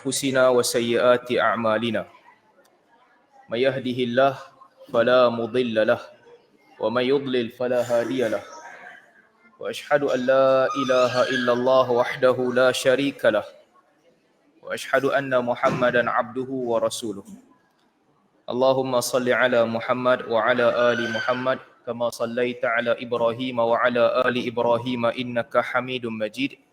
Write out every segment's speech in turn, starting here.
أنفسنا وسيئات أعمالنا من يهده الله فلا مضل له ومن يضلل فلا هادي له وأشهد أن لا إله إلا الله وحده لا شريك له وأشهد أن محمدا عبده ورسوله اللهم صل على محمد وعلى آل محمد كما صليت على إبراهيم وعلى آل إبراهيم إنك حميد مجيد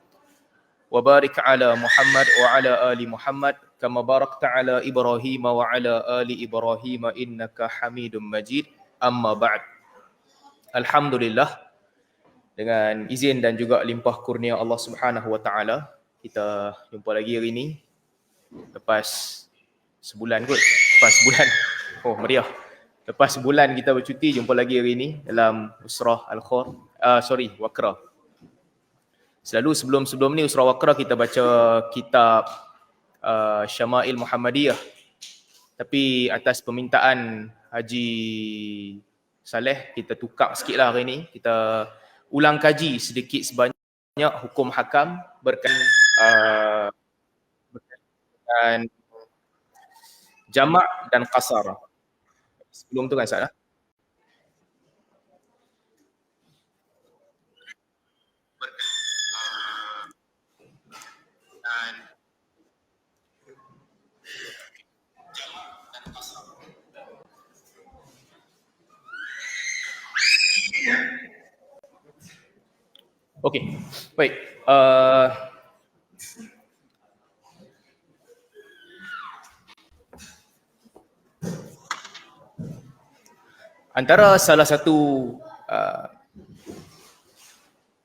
وبارك على محمد وعلى آل محمد كما باركت على إبراهيم وعلى آل إبراهيم إنك حميد مجيد أما بعد. Alhamdulillah, dengan izin dan juga limpah kurnia Allah Subhanahu wa taala, kita jumpa lagi hari ini lepas sebulan kot. Lepas sebulan. Oh, meriah. Lepas sebulan kita bercuti, jumpa lagi hari ini dalam Usrah Waqrah. Selalu sebelum ni Usrah Waqrah kita baca kitab Syama'il Muhammadiyah. Tapi atas permintaan Haji Saleh, kita tukar sikit lah hari ini. Kita ulang kaji sedikit sebanyak hukum hakam berkaitan jamak dan qasar. Sebelum tu kan Ustaz? Okey, baik. Antara salah satu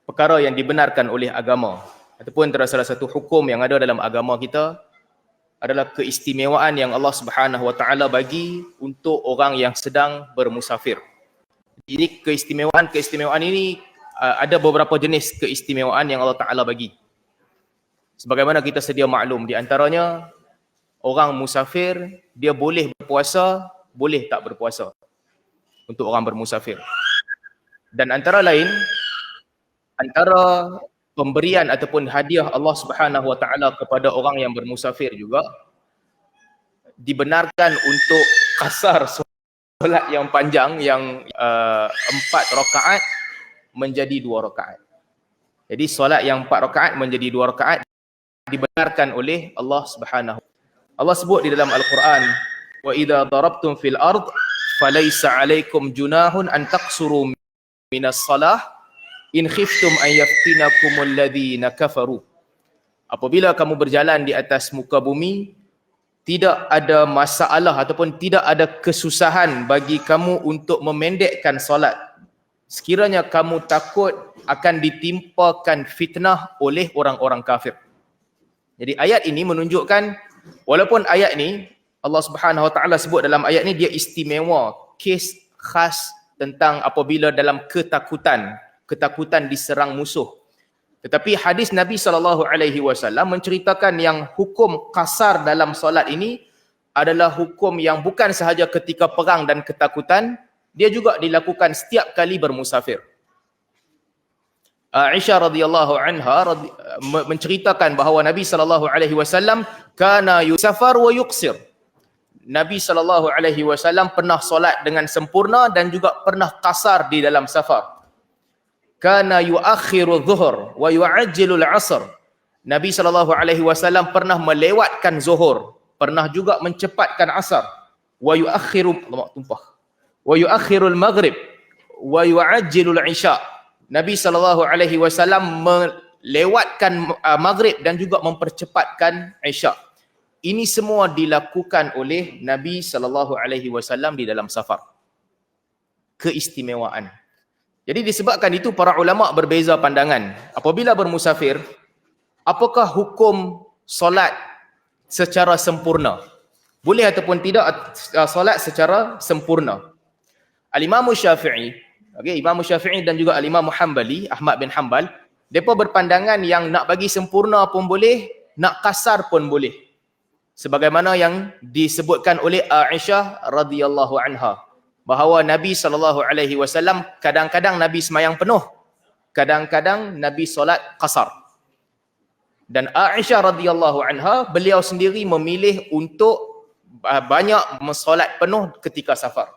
perkara yang dibenarkan oleh agama ataupun antara salah satu hukum yang ada dalam agama kita adalah keistimewaan yang Allah Subhanahu wa taala bagi untuk orang yang sedang bermusafir. Ini keistimewaan ini ada beberapa jenis keistimewaan yang Allah Ta'ala bagi. Sebagaimana kita sedia maklum, di antaranya orang musafir, dia boleh berpuasa, boleh tak berpuasa untuk orang bermusafir. Dan antara pemberian ataupun hadiah Allah Subhanahu wa taala kepada orang yang bermusafir juga dibenarkan untuk qasar solat yang panjang yang 4 rakaat menjadi 2 rakaat. Jadi solat yang 4 rakaat menjadi 2 rakaat dibenarkan oleh Allah Subhanahu. Allah sebut di dalam Al-Quran, wa idza darabtum fil ard falaysa 'alaikum junahun an taqsuru minas salah in khiftum an yaftinakumul ladzina kafaru. Apabila kamu berjalan di atas muka bumi, tidak ada masalah ataupun tidak ada kesusahan bagi kamu untuk memendekkan solat sekiranya kamu takut akan ditimpakan fitnah oleh orang-orang kafir. Jadi ayat ini menunjukkan, walaupun ayat ini Allah Subhanahu wa taala sebut dalam ayat ini dia istimewa, kes khas tentang apabila dalam ketakutan diserang musuh. Tetapi hadis Nabi SAW menceritakan yang hukum qasar dalam solat ini adalah hukum yang bukan sahaja ketika perang dan ketakutan, dia juga dilakukan setiap kali bermusafir. Aisyah radhiyallahu anha menceritakan bahawa Nabi SAW kana yusafar wa yuqsir. Nabi SAW pernah solat dengan sempurna dan juga pernah qasar di dalam safar. Kana yuakhiru dhuhr wa yuajjilu al-'asr. Nabi SAW pernah melewatkan zuhur, pernah juga mencepatkan asar. Wa yuakhiru al-maghrib wa yuajjilu al-'isha. Nabi SAW melewatkan maghrib dan juga mempercepatkan isya. Ini semua dilakukan oleh Nabi SAW di dalam safar. Keistimewaan. Jadi disebabkan itu para ulama berbeza pandangan. Apabila bermusafir, apakah hukum solat secara sempurna? Boleh ataupun tidak solat secara sempurna? Al-Imam Syafi'i, Imam Syafi'i dan juga Al-Imam Hanbali, Ahmad bin Hanbal, mereka berpandangan yang nak bagi sempurna pun boleh, nak kasar pun boleh. Sebagaimana yang disebutkan oleh Aisyah radhiyallahu anha, bahawa Nabi SAW kadang-kadang Nabi semayang penuh, kadang-kadang Nabi solat qasar. Dan Aisyah radhiyallahu anha, beliau sendiri memilih untuk banyak solat penuh ketika safar.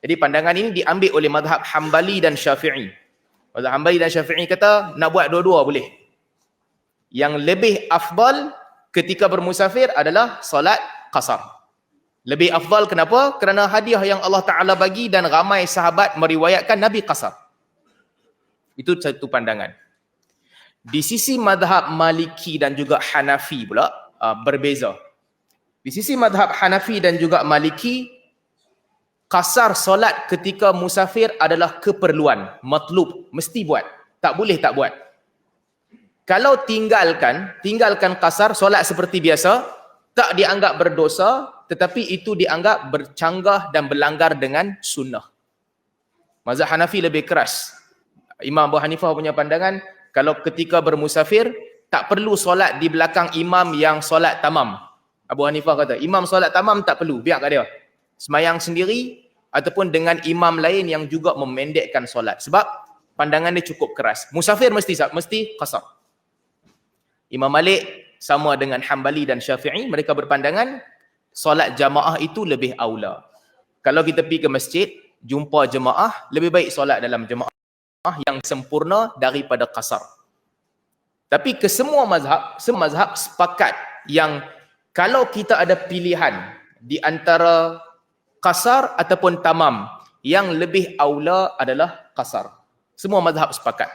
Jadi pandangan ini diambil oleh mazhab Hambali dan Syafi'i. Mazhab Hambali dan Syafi'i kata nak buat dua-dua boleh. Yang lebih afdal ketika bermusafir adalah solat qasar. Lebih afdal kenapa? Kerana hadiah yang Allah Ta'ala bagi dan ramai sahabat meriwayatkan Nabi qasar. Itu satu pandangan. Di sisi mazhab Maliki dan juga Hanafi pula berbeza. Di sisi mazhab Hanafi dan juga Maliki, qasar solat ketika musafir adalah keperluan, matlub, mesti buat. Tak boleh tak buat. Kalau tinggalkan qasar solat seperti biasa, tak dianggap berdosa, tetapi itu dianggap bercanggah dan berlanggar dengan sunnah. Mazhab Hanafi lebih keras. Imam Abu Hanifah punya pandangan, kalau ketika bermusafir, tak perlu solat di belakang imam yang solat tamam. Abu Hanifah kata, imam solat tamam tak perlu, biar kat dia. Semayang sendiri, ataupun dengan imam lain yang juga memendekkan solat. Sebab pandangan dia cukup keras. Musafir mesti qasar. Imam Malik sama dengan Hambali dan Syafi'i, mereka berpandangan solat jamaah itu lebih aula. Kalau kita pergi ke masjid, jumpa jemaah, lebih baik solat dalam jemaah yang sempurna daripada qasar. Tapi semua mazhab sepakat yang kalau kita ada pilihan di antara qasar ataupun tamam, yang lebih aula adalah qasar. Semua mazhab sepakat.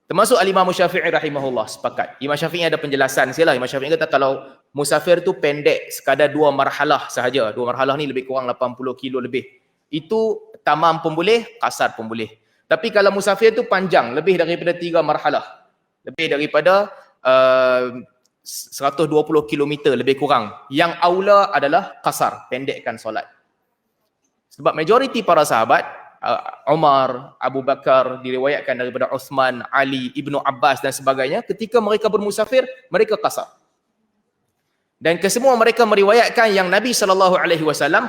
Termasuk Al-Imam Syafi'i rahimahullah sepakat. Imam Syafi'i ada penjelasan sialah. Imam Syafi'i kata kalau musafir tu pendek sekadar 2 marhalah sahaja. 2 marhalah ni lebih kurang 80 kilo lebih. Itu tamam pun boleh, qasar pun boleh. Tapi kalau musafir tu panjang, lebih daripada 3 marhalah. Lebih daripada 120 km lebih kurang. Yang aula adalah qasar, pendekkan solat. Sebab majoriti para sahabat, Umar, Abu Bakar, diriwayatkan daripada Uthman, Ali, Ibnu Abbas dan sebagainya, ketika mereka bermusafir, mereka qasar. Dan kesemua mereka meriwayatkan yang Nabi SAW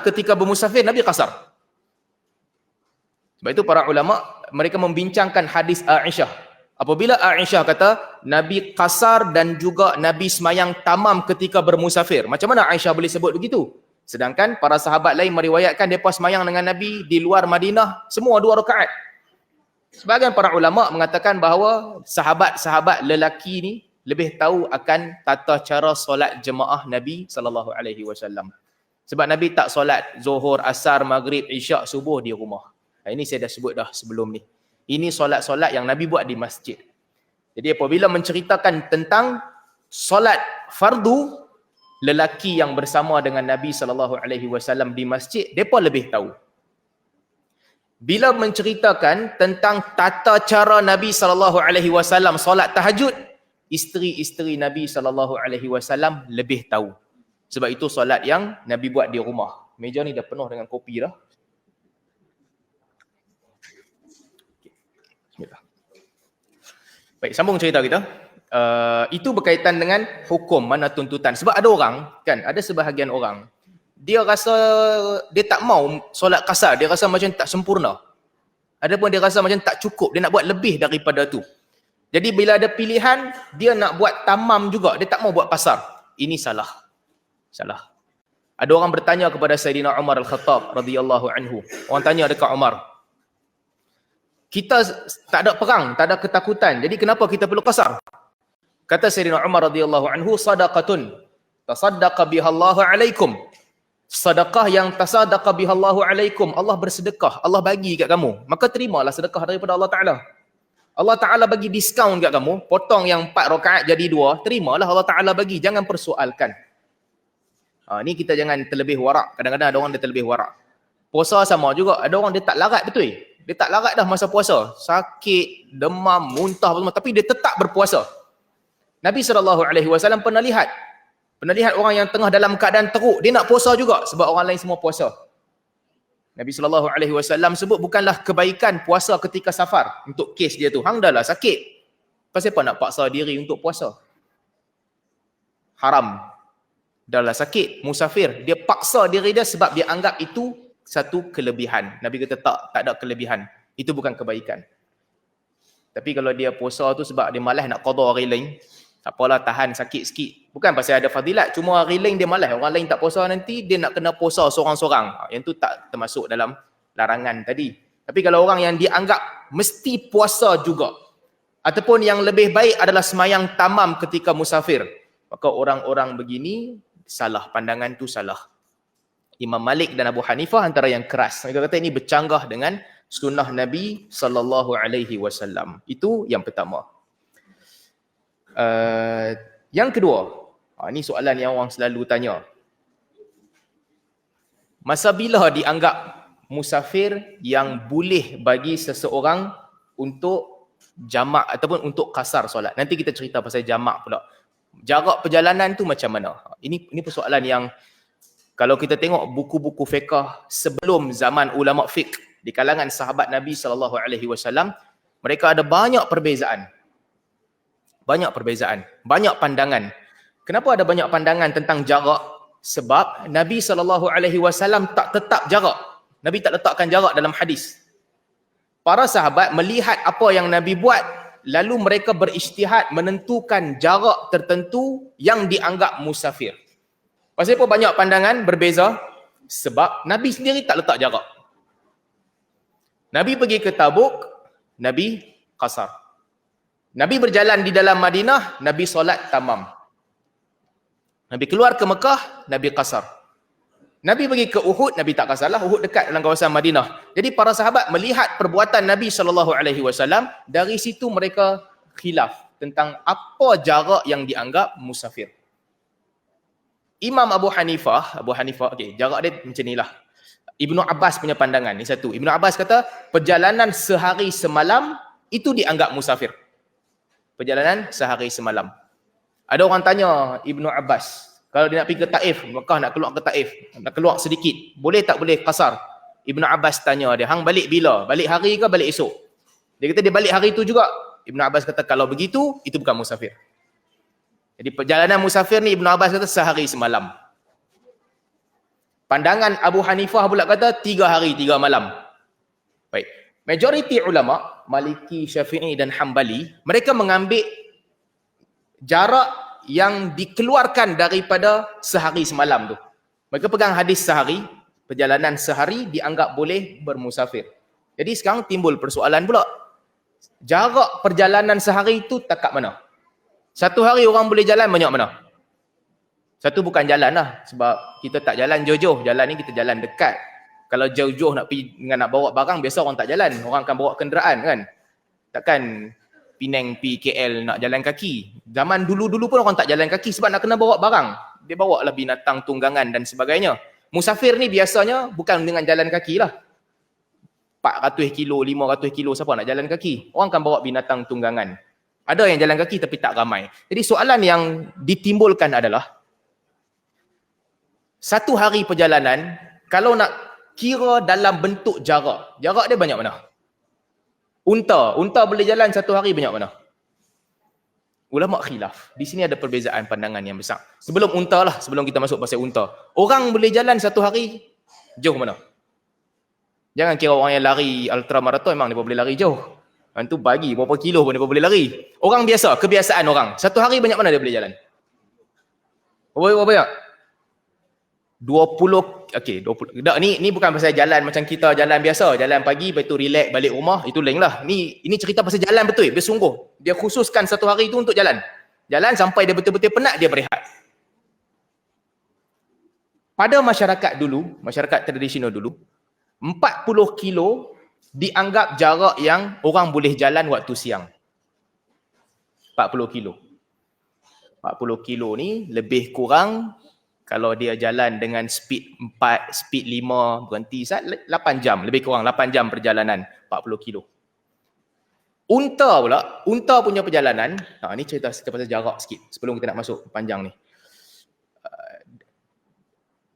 ketika bermusafir, Nabi qasar. Sebab itu para ulama, mereka membincangkan hadis Aisyah. Apabila Aisyah kata, Nabi qasar dan juga Nabi semayang tamam ketika bermusafir. Macam mana Aisyah boleh sebut begitu? Sedangkan para sahabat lain meriwayatkan mereka semayang dengan Nabi di luar Madinah, semua 2 rakaat. Sebahagian para ulama mengatakan bahawa sahabat-sahabat lelaki ni lebih tahu akan tata cara solat jemaah Nabi SAW. Sebab Nabi tak solat Zuhur, Asar, Maghrib, Isyak, Subuh di rumah. Ini saya dah sebut dah sebelum ni. Ini solat-solat yang Nabi buat di masjid. Jadi apabila menceritakan tentang solat fardu, lelaki yang bersama dengan Nabi SAW di masjid, mereka lebih tahu. Bila menceritakan tentang tata cara Nabi SAW solat tahajud, isteri-isteri Nabi SAW lebih tahu. Sebab itu solat yang Nabi buat di rumah. Meja ni dah penuh dengan kopi dah. Baik, sambung cerita kita. Itu berkaitan dengan hukum, mana tuntutan. Sebab ada orang, kan, ada sebahagian orang, dia rasa, dia tak mau solat qasar, dia rasa macam tak sempurna. Adapun dia rasa macam tak cukup, dia nak buat lebih daripada tu. Jadi bila ada pilihan, dia nak buat tamam juga, dia tak mau buat qasar. Ini salah. Salah. Ada orang bertanya kepada Sayyidina Umar Al-Khattab radhiyallahu anhu. Orang tanya dekat Umar, kita tak ada perang, tak ada ketakutan. Jadi kenapa kita perlu qasar? Kata Sayyidina Umar radhiyallahu anhu, sadaqatun tasaddaqa biha Allahu alaikum. Sedekah yang tasaddaqa biha Allahu alaikum. Allah bersedekah, Allah bagi kat kamu. Maka terimalah sedekah daripada Allah Taala. Allah Taala bagi diskaun kat kamu, potong yang 4 rakaat jadi 2, terimalah Allah Taala bagi, jangan persoalkan. Ni kita jangan terlebih warak. Kadang-kadang ada orang dia terlebih warak. Puasa sama juga, ada orang dia tak larat betul. Dia tak larat dah masa puasa. Sakit, demam, muntah, tapi dia tetap berpuasa. Nabi SAW pernah lihat orang yang tengah dalam keadaan teruk, dia nak puasa juga sebab orang lain semua puasa. Nabi SAW sebut bukanlah kebaikan puasa ketika safar untuk kes dia tu. Hang dah lah sakit. Pasal apa nak paksa diri untuk puasa? Haram. Dah lah sakit, musafir. Dia paksa diri dia sebab dia anggap itu satu kelebihan. Nabi kata tak ada kelebihan. Itu bukan kebaikan. Tapi kalau dia puasa tu sebab dia malas nak qada hari lain, Tak apalah, tahan sakit sikit. Bukan pasal ada fadilat, cuma hari lain dia malas. Orang lain tak puasa nanti, dia nak kena puasa seorang-seorang. Yang tu tak termasuk dalam larangan tadi. Tapi kalau orang yang dianggap mesti puasa juga, ataupun yang lebih baik adalah semayang tamam ketika musafir, maka orang-orang begini salah, pandangan tu salah. Imam Malik dan Abu Hanifah antara yang keras. Mereka kata ini bercanggah dengan sunnah Nabi SAW. Itu yang pertama. Yang kedua, ini soalan yang orang selalu tanya. Masa bila dianggap musafir yang boleh bagi seseorang untuk jamak ataupun untuk kasar solat? Nanti kita cerita pasal jamak pula. Jarak perjalanan tu macam mana? Ini persoalan yang kalau kita tengok buku-buku fiqh sebelum zaman ulama fiqh di kalangan sahabat Nabi SAW, mereka ada banyak perbezaan. Banyak perbezaan, banyak pandangan. Kenapa ada banyak pandangan tentang jarak? Sebab Nabi SAW tak tetap jarak. Nabi tak letakkan jarak dalam hadis. Para sahabat melihat apa yang Nabi buat, lalu mereka berijtihad menentukan jarak tertentu yang dianggap musafir. Pasal apa banyak pandangan berbeza? Sebab Nabi sendiri tak letak jarak. Nabi pergi ke Tabuk, Nabi qasar. Nabi berjalan di dalam Madinah, Nabi solat tamam. Nabi keluar ke Mekah, Nabi qasar. Nabi pergi ke Uhud, Nabi tak qasar lah. Uhud dekat dalam kawasan Madinah. Jadi para sahabat melihat perbuatan Nabi SAW, dari situ mereka khilaf tentang apa jarak yang dianggap musafir. Imam Abu Hanifah, okey, jarak dia macam inilah. Ibnu Abbas punya pandangan, ni satu. Ibnu Abbas kata, perjalanan sehari semalam itu dianggap musafir. Perjalanan sehari semalam. Ada orang tanya Ibnu Abbas, kalau dia nak pergi ke Taif, Mekah nak keluar ke Taif, nak keluar sedikit, boleh tak boleh qasar? Ibnu Abbas tanya dia, hang balik bila? Balik hari ke balik esok? Dia kata dia balik hari tu juga. Ibnu Abbas kata kalau begitu, itu bukan musafir. Jadi perjalanan musafir ni Ibnu Abbas kata sehari semalam. Pandangan Abu Hanifah pula kata 3 hari 3 malam. Baik. Majoriti ulama, Maliki, Syafi'i dan Hambali, mereka mengambil jarak yang dikeluarkan daripada sehari semalam tu. Mereka pegang hadis sehari, perjalanan sehari dianggap boleh bermusafir. Jadi sekarang timbul persoalan pula. Jarak perjalanan sehari itu tak kat mana? Satu hari orang boleh jalan banyak mana? Satu bukan jalan lah. Sebab kita tak jalan jauh-jauh. Jalan ni kita jalan dekat. Kalau jauh-jauh nak pergi dengan nak bawa barang, biasa orang tak jalan. Orang akan bawa kenderaan kan. Takkan Penang pergi KL nak jalan kaki. Zaman dulu-dulu pun orang tak jalan kaki sebab nak kena bawa barang. Dia bawa lah binatang tunggangan dan sebagainya. Musafir ni biasanya bukan dengan jalan kaki lah. 400 kilo, 500 kilo, siapa nak jalan kaki? Orang akan bawa binatang tunggangan. Ada yang jalan kaki tapi tak ramai. Jadi soalan yang ditimbulkan adalah, satu hari perjalanan, kalau nak kira dalam bentuk jarak, jarak dia banyak mana? Unta boleh jalan satu hari banyak mana? Ulama khilaf. Di sini ada perbezaan pandangan yang besar. Sebelum unta lah, sebelum kita masuk pasal unta. Orang boleh jalan satu hari, jauh mana? Jangan kira orang yang lari ultramarathon memang dia boleh lari jauh. Itu bagi berapa kilo pun dia boleh lari. Orang biasa, kebiasaan orang. Satu hari banyak mana dia boleh jalan? Berapa banyak? 20, okey, 20. Tak, ni bukan pasal jalan macam kita jalan biasa. Jalan pagi, lepas tu relax balik rumah, itu lain lah. Ini cerita pasal jalan betul, bersungguh. Dia khususkan satu hari itu untuk jalan. Jalan sampai dia betul-betul penat, dia berehat. Pada masyarakat dulu, masyarakat tradisional dulu, 40 kilo dianggap jarak yang orang boleh jalan waktu siang. 40 kilo. 40 kilo ni lebih kurang kalau dia jalan dengan speed 4, speed 5, berhenti 8 jam. Lebih kurang 8 jam perjalanan, 40 kilo. Unta pula, unta punya perjalanan, ni cerita pasal jarak sikit sebelum kita nak masuk panjang ni.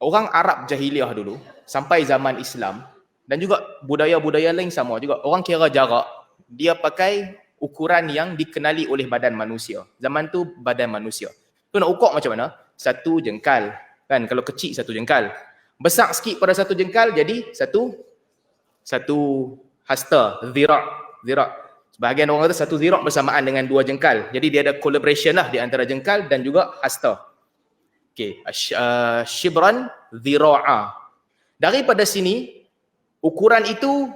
Orang Arab jahiliah dulu, sampai zaman Islam, dan juga budaya-budaya lain sama juga. Orang kira jarak, dia pakai ukuran yang dikenali oleh badan manusia. Zaman tu badan manusia. Tu nak ukur macam mana? Satu jengkal. Kan kalau kecil satu jengkal. Besar sikit pada satu jengkal jadi satu hasta, zira'. Sebahagian orang kata satu zirah bersamaan dengan dua jengkal. Jadi dia ada collaboration lah di antara jengkal dan juga hasta. Okey, shibran zira'a. Daripada sini ukuran itu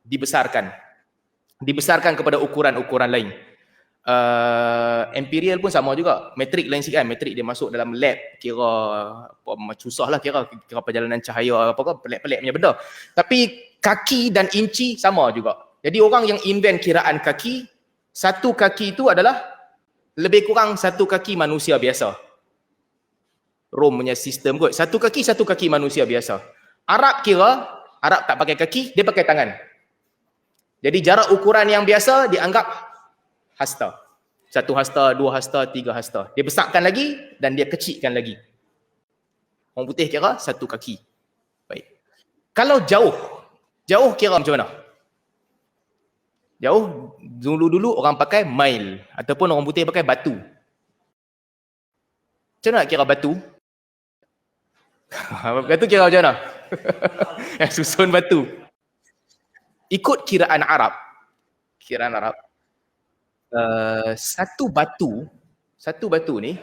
dibesarkan. Dibesarkan kepada ukuran-ukuran lain. Imperial pun sama juga. Metrik lain sikit kan. Metrik dia masuk dalam lab. Kira susah lah kira perjalanan cahaya apa ke, pelik-pelik punya benda. Tapi kaki dan inci sama juga. Jadi orang yang invent kiraan kaki, satu kaki itu adalah lebih kurang satu kaki manusia biasa. Rom punya sistem kot. Satu kaki manusia biasa. Arab tak pakai kaki, dia pakai tangan. Jadi jarak ukuran yang biasa dianggap hasta. Satu hasta, dua hasta, tiga hasta. Dia besarkan lagi dan dia kecilkan lagi. Orang putih kira satu kaki. Baik. Kalau jauh kira macam mana? Jauh, dulu orang pakai mile. Ataupun orang putih pakai batu. Macam mana nak kira batu? Batu kira macam mana? Susun batu. Ikut kiraan Arab. Satu batu ni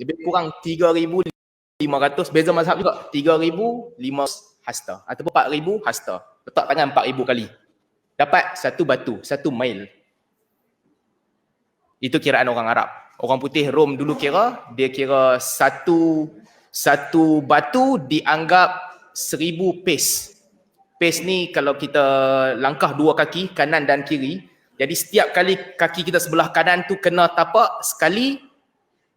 lebih kurang 3,500, beza mazhab juga, 3,500 hasta ataupun 4,000 hasta. Letak tangan 4,000 kali. Dapat satu batu, 1 mil. Itu kiraan orang Arab. Orang putih Rom dulu dia kira satu batu dianggap 1,000 pace. Pace ni kalau kita langkah dua kaki, kanan dan kiri, jadi setiap kali kaki kita sebelah kanan tu kena tapak sekali,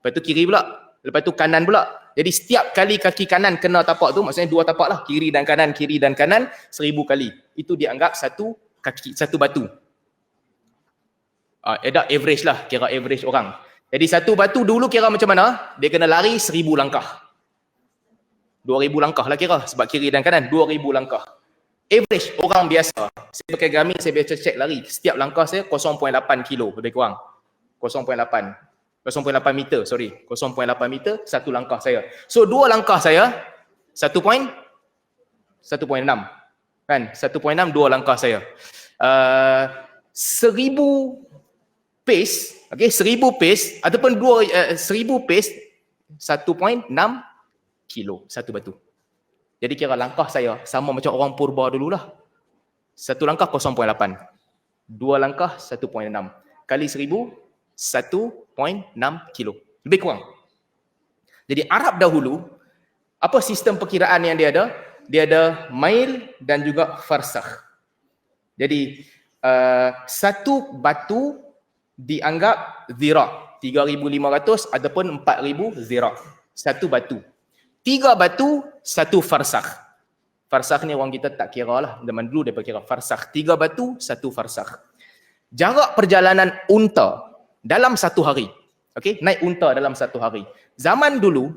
lepas tu kiri pula, lepas tu kanan pula. Jadi setiap kali kaki kanan kena tapak tu, maksudnya dua tapak lah, kiri dan kanan, 1,000 kali. Itu dianggap satu batu. Ada average lah, kira average orang. Jadi satu batu dulu kira macam mana? Dia kena lari 1,000 langkah. 2,000 langkah lah kira, sebab kiri dan kanan, 2,000 langkah. Average orang biasa, saya pakai Garmin, saya biasa cek lari. Setiap langkah saya 0.8 kilo lebih kurang. 0.8 meter, 0.8 meter satu langkah saya. So dua langkah saya 1.6 kan? 1.6 dua langkah saya. 1,000 pace, okey, 1,000 pace ataupun 1,000 pace 1.6 kilo satu batu. Jadi kira langkah saya sama macam orang purba dululah. Satu langkah 0.8. Dua langkah 1.6. Kali 1,000, 1.6 kilo. Lebih kurang. Jadi Arab dahulu, apa sistem perkiraan yang dia ada? Dia ada mil dan juga farsakh. Jadi satu batu dianggap zira'. 3,500 ataupun 4,000 zira'. Satu batu. 3 batu, 1 farsakh. Farsakh ni orang kita tak kira lah. Zaman dulu dia kira farsakh. 3 batu, 1 farsakh. Jarak perjalanan unta dalam satu hari. Okay? Naik unta dalam satu hari. Zaman dulu,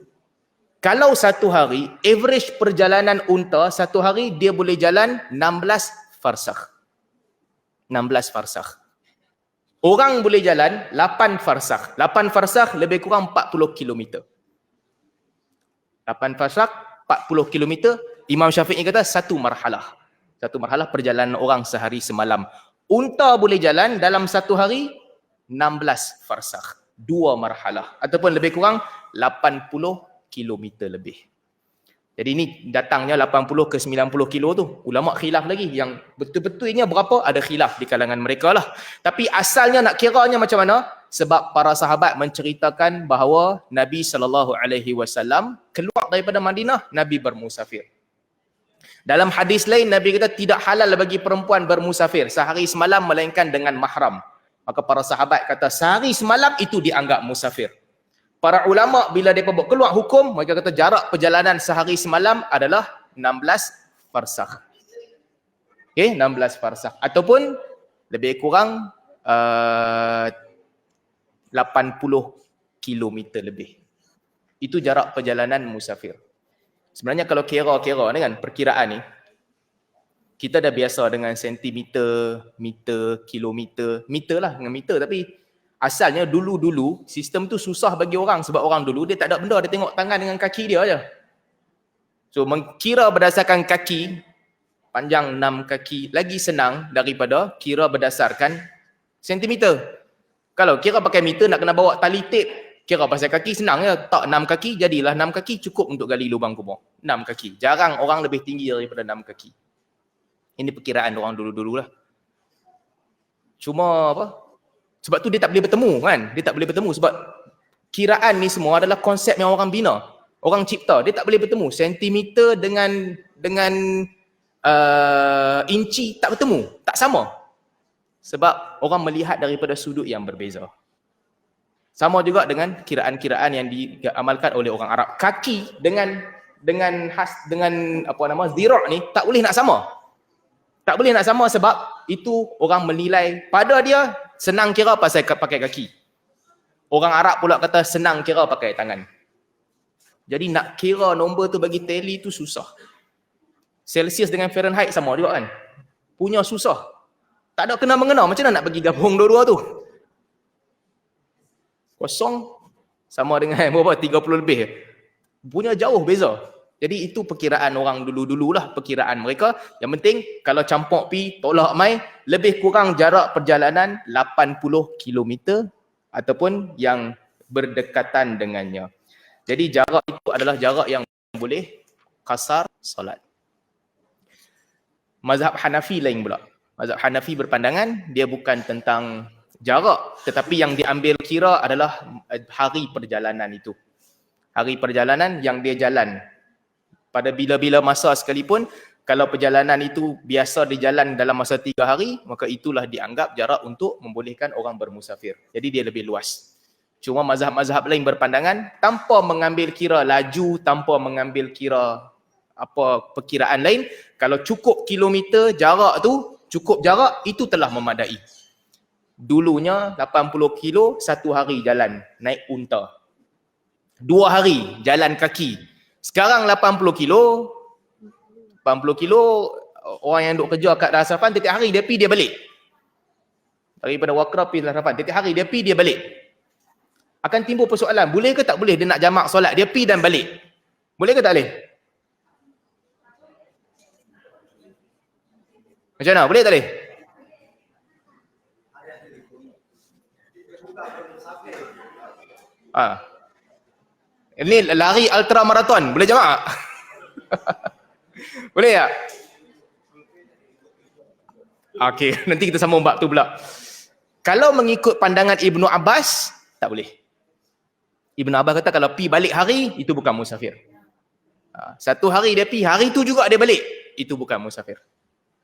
kalau satu hari, average perjalanan unta satu hari, dia boleh jalan 16 farsakh. 16 farsakh. Orang boleh jalan 8 farsakh. 8 farsakh lebih kurang 40 kilometer. 8 farsakh, 40 km, Imam Syafi'i kata satu marhalah. Satu marhalah perjalanan orang sehari semalam. Unta boleh jalan dalam satu hari 16 farsakh. 2 marhalah. Ataupun lebih kurang 80 km lebih. Jadi ini datangnya 80 ke 90 kilo tu. Ulama' khilaf lagi. Yang betul-betulnya berapa? Ada khilaf di kalangan mereka lah. Tapi asalnya nak kiranya macam mana? Sebab para sahabat menceritakan bahawa Nabi SAW keluar daripada Madinah, Nabi bermusafir. Dalam hadis lain, Nabi kata tidak halal bagi perempuan bermusafir sehari semalam melainkan dengan mahram. Maka para sahabat kata sehari semalam itu dianggap musafir. Para ulama bila mereka buat keluar hukum, mereka kata jarak perjalanan sehari semalam adalah 16 farsakh. Okay, 16 farsakh. Ataupun lebih kurang 80 kilometer lebih. Itu jarak perjalanan musafir. Sebenarnya kalau kira-kira ni kan, perkiraan ni, kita dah biasa dengan sentimeter, meter, kilometer, meter lah dengan meter, tapi asalnya dulu-dulu sistem tu susah bagi orang sebab orang dulu dia tak ada benda, dia tengok tangan dengan kaki dia aja. So mengkira berdasarkan kaki, panjang 6 kaki lagi senang daripada kira berdasarkan Sentimeter. Kalau kira pakai meter nak kena bawa tali tape, kira pasal kaki senang ya. Tak 6 kaki, jadilah 6 kaki cukup untuk gali lubang kubur. 6 kaki. Jarang orang lebih tinggi daripada 6 kaki. Ini perkiraan orang dulu-dulu lah. Cuma apa? Sebab tu dia tak boleh bertemu kan? Dia tak boleh bertemu sebab kiraan ni semua adalah konsep yang orang bina. Orang cipta. Dia tak boleh bertemu. Sentimeter dengan inci tak bertemu. Tak sama. Sebab orang melihat daripada sudut yang berbeza. Sama juga dengan kiraan-kiraan yang diamalkan oleh orang Arab. Kaki dengan zira' ni tak boleh nak sama. Tak boleh nak sama sebab itu orang menilai pada dia senang kira pasal pakai kaki. Orang Arab pula kata senang kira pakai tangan. Jadi nak kira nombor tu bagi tally tu susah. Celsius dengan Fahrenheit sama juga kan. Punya susah. Tak ada kena-mengena. Macam mana nak bagi gabung dua-dua tu? Kosong sama dengan berapa? 30 lebih. Punya jauh beza. Jadi itu perkiraan orang dulu-dululah, perkiraan mereka. Yang penting kalau campur pi, tolak mai, lebih kurang jarak perjalanan 80 km ataupun yang berdekatan dengannya. Jadi jarak itu adalah jarak yang boleh qasar solat. Mazhab Hanafi lain pula. Mazhab Hanafi berpandangan dia bukan tentang jarak, tetapi yang diambil kira adalah hari perjalanan itu. Hari perjalanan yang dia jalan. Pada bila-bila masa sekalipun, kalau perjalanan itu biasa dijalan dalam masa 3 hari, maka itulah dianggap jarak untuk membolehkan orang bermusafir. Jadi dia lebih luas. Cuma mazhab-mazhab lain berpandangan, tanpa mengambil kira laju, tanpa mengambil kira apa perkiraan lain, kalau cukup kilometer jarak tu, cukup jarak, itu telah memadai. Dulunya 80 kilo, 1 hari jalan, naik unta. 2 hari jalan kaki. Sekarang 80 kilo, orang yang duk kerja kat Darussalam, tiap hari dia pergi, dia balik. Daripada Wakra pergi Darussalam, tiap hari dia pergi, dia balik. Akan timbul persoalan, boleh ke tak boleh dia nak jamak solat, dia pergi dan balik? Boleh ke tak boleh? Macam mana? Boleh tak boleh? Ini lari ultra marathon, boleh jamak? Boleh tak? Okey, nanti kita sambung bab tu pula. Kalau mengikut pandangan Ibnu Abbas, tak boleh. Ibnu Abbas kata kalau pi balik hari, itu bukan musafir. 1 hari dia pi, hari tu juga dia balik, itu bukan musafir.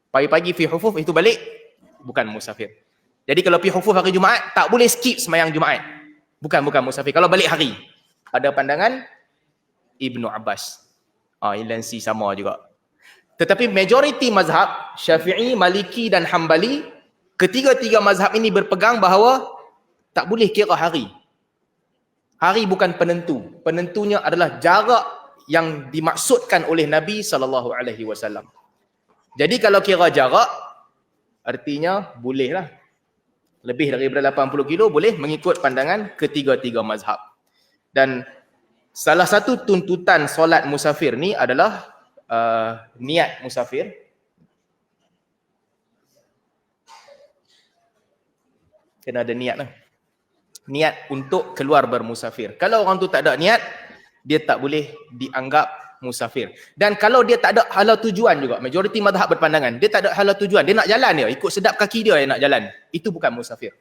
Pagi-pagi fi hufuf, itu balik, bukan musafir. Jadi kalau pi hufuf hari Jumaat, tak boleh skip sembahyang Jumaat. Bukan musafir. Kalau balik hari. Ada pandangan Ibnu Abbas. Ilansi sama juga. Tetapi majoriti mazhab, Syafi'i, Maliki dan Hambali, ketiga-tiga mazhab ini berpegang bahawa tak boleh kira hari. Hari bukan penentu. Penentunya adalah jarak yang dimaksudkan oleh Nabi SAW. Jadi kalau kira jarak, artinya bolehlah. Lebih daripada 80 kilo boleh mengikut pandangan ketiga-tiga mazhab. Dan salah satu tuntutan solat musafir ni adalah niat musafir. Kena ada niat lah. Niat untuk keluar bermusafir. Kalau orang tu tak ada niat, dia tak boleh dianggap musafir. Dan kalau dia tak ada hala tujuan juga, majoriti mazhab berpandangan, dia tak ada hala tujuan, dia nak jalan dia, ikut sedap kaki dia yang nak jalan. Itu bukan musafir.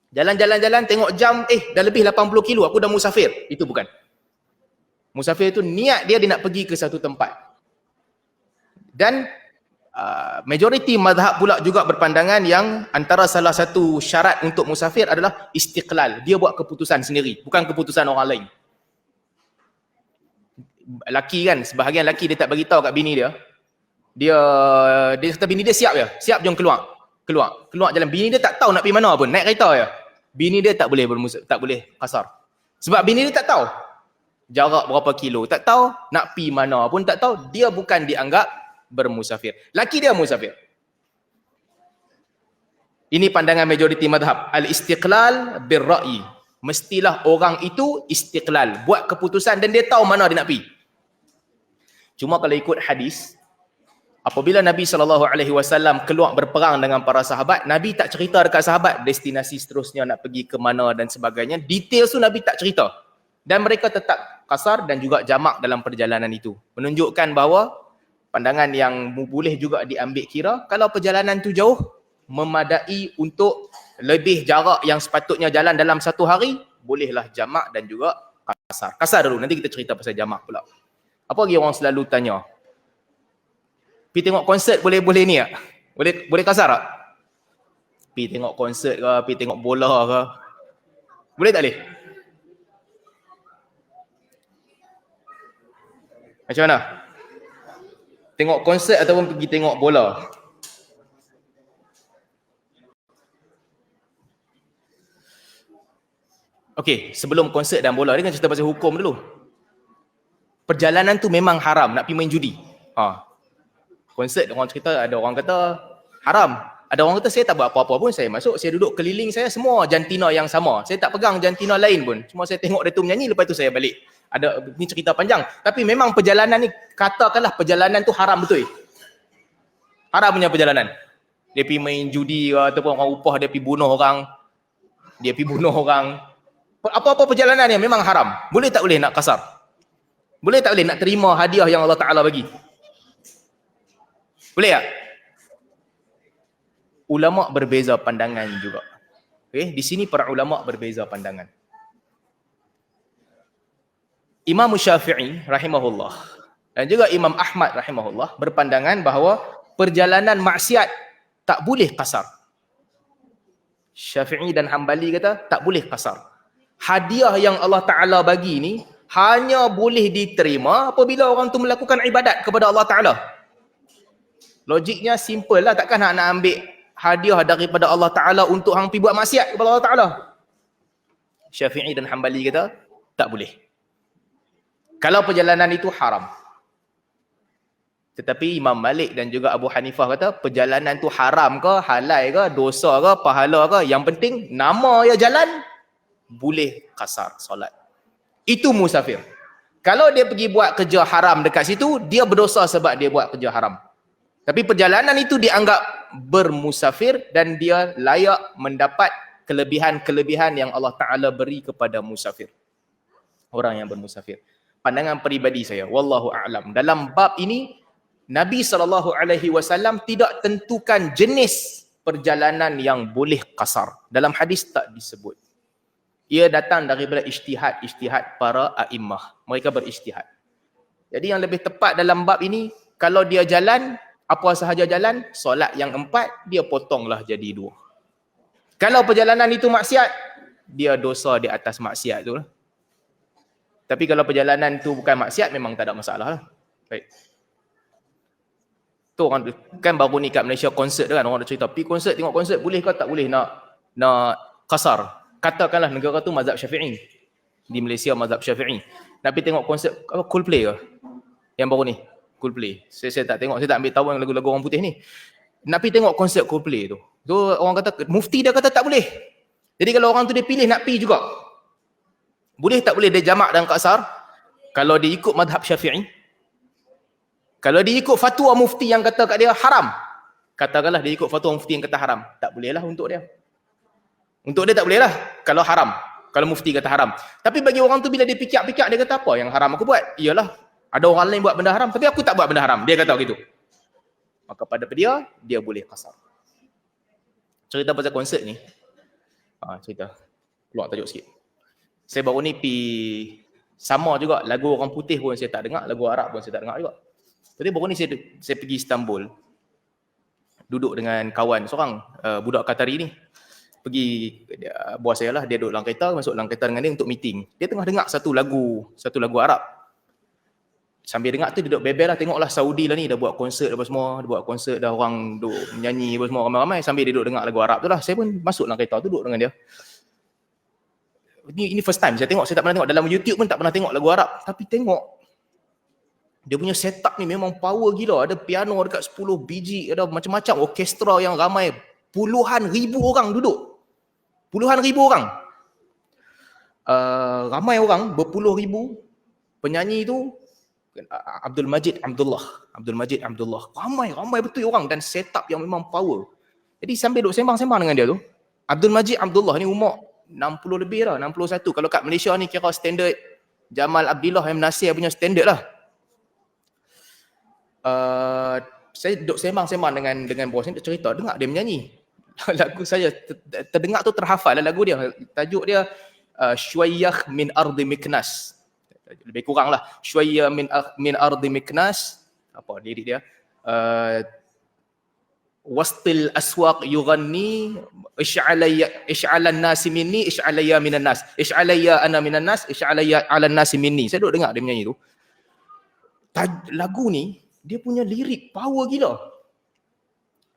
Jalan-jalan-jalan, tengok jam, dah lebih 80 kilo, aku dah musafir. Itu bukan. Musafir itu niat dia nak pergi ke satu tempat. Dan majoriti mazhab pula juga berpandangan yang antara salah satu syarat untuk musafir adalah istiqlal. Dia buat keputusan sendiri, bukan keputusan orang lain. Laki kan, sebahagian laki dia tak bagi tahu kat bini dia. Dia kata bini dia siap je. Siap, jom keluar jalan. Bini dia tak tahu nak pergi mana pun, naik kereta je. Bini dia tak boleh qasar. Sebab bini dia tak tahu jarak berapa kilo, tak tahu nak pergi mana pun tak tahu, dia bukan dianggap bermusafir. Laki dia musafir. Ini pandangan majoriti mazhab, al-istiqlal bir-ra'yi. Mestilah orang itu istiqlal, buat keputusan dan dia tahu mana dia nak pergi. Cuma kalau ikut hadis, Apabila Nabi SAW keluar berperang dengan para sahabat, Nabi tak cerita dekat sahabat destinasi seterusnya nak pergi ke mana dan sebagainya. Detail tu Nabi tak cerita. Dan mereka tetap kasar dan juga jamak dalam perjalanan itu. Menunjukkan bahawa pandangan yang boleh juga diambil kira, kalau perjalanan tu jauh, memadai untuk lebih jarak yang sepatutnya jalan dalam satu hari, bolehlah jamak dan juga kasar. Kasar dulu, nanti kita cerita pasal jamak pula. Apa lagi orang selalu tanya? Pergi tengok konsert boleh-boleh ni tak? Boleh kasar tak? Pergi tengok konsert ke, pergi tengok bola ke? Boleh tak boleh? Macam mana? Tengok konsert ataupun pergi tengok bola? Okey, sebelum konsert dan bola, dia kan cerita pasal hukum dulu. Perjalanan tu memang haram, nak pergi main judi. Konsert, orang cerita, ada orang kata haram. Ada orang kata saya tak buat apa-apa pun, saya masuk, saya duduk keliling saya semua jantina yang sama. Saya tak pegang jantina lain pun. Cuma saya tengok dia tu menyanyi, lepas tu saya balik. Ni cerita panjang. Tapi memang perjalanan ni, katakanlah perjalanan tu haram betul. Haram punya perjalanan. Dia pergi main judi ke, ataupun orang upah dia pergi bunuh orang. Dia pergi bunuh orang. Apa-apa perjalanan yang memang haram. Boleh tak boleh nak kasar? Boleh tak boleh nak terima hadiah yang Allah Ta'ala bagi? Boleh tak? Ulama' berbeza pandangan juga. Okay? Di sini para ulama' berbeza pandangan. Imam Syafi'i rahimahullah dan juga Imam Ahmad rahimahullah berpandangan bahawa perjalanan maksiat tak boleh kasar. Syafi'i dan Hambali kata tak boleh kasar. Hadiah yang Allah Ta'ala bagi ni hanya boleh diterima apabila orang tu melakukan ibadat kepada Allah Ta'ala. Logiknya simple lah, takkan nak ambil hadiah daripada Allah Ta'ala untuk hang pergi buat maksiat kepada Allah Ta'ala. Syafi'i dan Hambali kata tak boleh. Kalau perjalanan itu haram. Tetapi Imam Malik dan juga Abu Hanifah kata perjalanan tu haram ke, halal ke, dosa ke, pahala ke, yang penting nama ya jalan, boleh kasar solat. Itu musafir. Kalau dia pergi buat kerja haram dekat situ, dia berdosa sebab dia buat kerja haram. Tapi perjalanan itu dianggap bermusafir dan dia layak mendapat kelebihan-kelebihan yang Allah Ta'ala beri kepada musafir. Orang yang bermusafir. Pandangan peribadi saya, wallahu a'lam. Dalam bab ini, Nabi SAW tidak tentukan jenis perjalanan yang boleh kasar. Dalam hadis tak disebut. Ia datang daripada ijtihad para a'immah. Mereka berijtihad. Jadi yang lebih tepat dalam bab ini, kalau dia jalan, apa sahaja jalan, solat yang 4, dia potonglah jadi 2. Kalau perjalanan itu maksiat, dia dosa di atas maksiat tu lah. Tapi kalau perjalanan tu bukan maksiat, memang tak ada masalah lah. Baik. Tu orang kan baru ni kat Malaysia konsert kan, orang dah cerita, pergi konsert, tengok konsert, boleh ke tak boleh nak kasar? Katakanlah negara tu mazhab Syafi'i. Di Malaysia mazhab Syafi'i. Nak pergi tengok konsert Coldplay ke? Yang baru ni. Coldplay. Saya tak tengok, saya tak ambil tahu yang lagu-lagu orang putih ni. Nak pergi tengok konsert Coldplay tu. Tu orang kata, mufti dia kata tak boleh. Jadi kalau orang tu dia pilih nak pergi juga. Boleh tak boleh dia jamak dan kasar? Kalau dia ikut mazhab Syafi'i. Kalau dia ikut fatwa mufti yang kata kat dia haram. Katakanlah dia ikut fatwa mufti yang kata haram. Tak boleh lah untuk dia. Untuk dia tak boleh lah kalau haram. Kalau mufti kata haram. Tapi bagi orang tu bila dia pikir-pikir, dia kata apa yang haram aku buat? Iyalah. Ada orang lain buat benda haram, tapi aku tak buat benda haram. Dia kata begitu. Maka pada dia boleh kasar. Cerita pasal konsert ni. Cerita. Keluar tajuk sikit. Saya baru ni pergi, sama juga, lagu orang putih pun saya tak dengar, lagu Arab pun saya tak dengar juga. Jadi baru ni saya pergi Istanbul. Duduk dengan kawan seorang, budak Qatari ni. Pergi, buah saya lah, dia duduk dalam kereta, masuk dalam kereta dengan dia untuk meeting. Dia tengah dengar satu lagu Arab. Sambil dengar tu dia duduk bebel lah, tengoklah Saudi lah ni dah buat konsert apa semua, dia buat konsert dah orang duduk menyanyi apa semua ramai-ramai, sambil dia duduk dengar lagu Arab tu lah. Saya pun masuk dalam kereta tu duduk dengan dia. Ini first time saya tengok, saya tak pernah tengok dalam YouTube pun, tak pernah tengok lagu Arab, tapi tengok dia punya setup ni memang power gila. Ada piano dekat 10 biji, ada macam-macam orkestra yang ramai, puluhan ribu orang duduk. Puluhan ribu orang. Ramai orang, berpuluh ribu penyanyi tu. Abdul Majid Abdullah. Ramai betul orang dan setup yang memang power. Jadi sambil duk sembang-sembang dengan dia tu, Abdul Majid Abdullah ni umur 60 lebih dah, 61. Kalau kat Malaysia ni kira standard Jamal Abdillah M. Nasir punya standard lah. Saya duk sembang-sembang dengan bos ni, dia cerita, dengar dia menyanyi. Lagu saya terdengar tu terhafal lah lagu dia. Tajuk dia Syuayyah min ardi Miknas. Lebih kurang lah. Syuayyah min ardi Miknas. Apa lirik dia? Wastil aswaq yughanni ish'alan nasi minni ish'alayya minan nas. Ish'alayya ana minan nas, ish'alayya 'alan nasi minni. Saya duk dengar dia menyanyi tu. Lagu ni dia punya lirik power gila.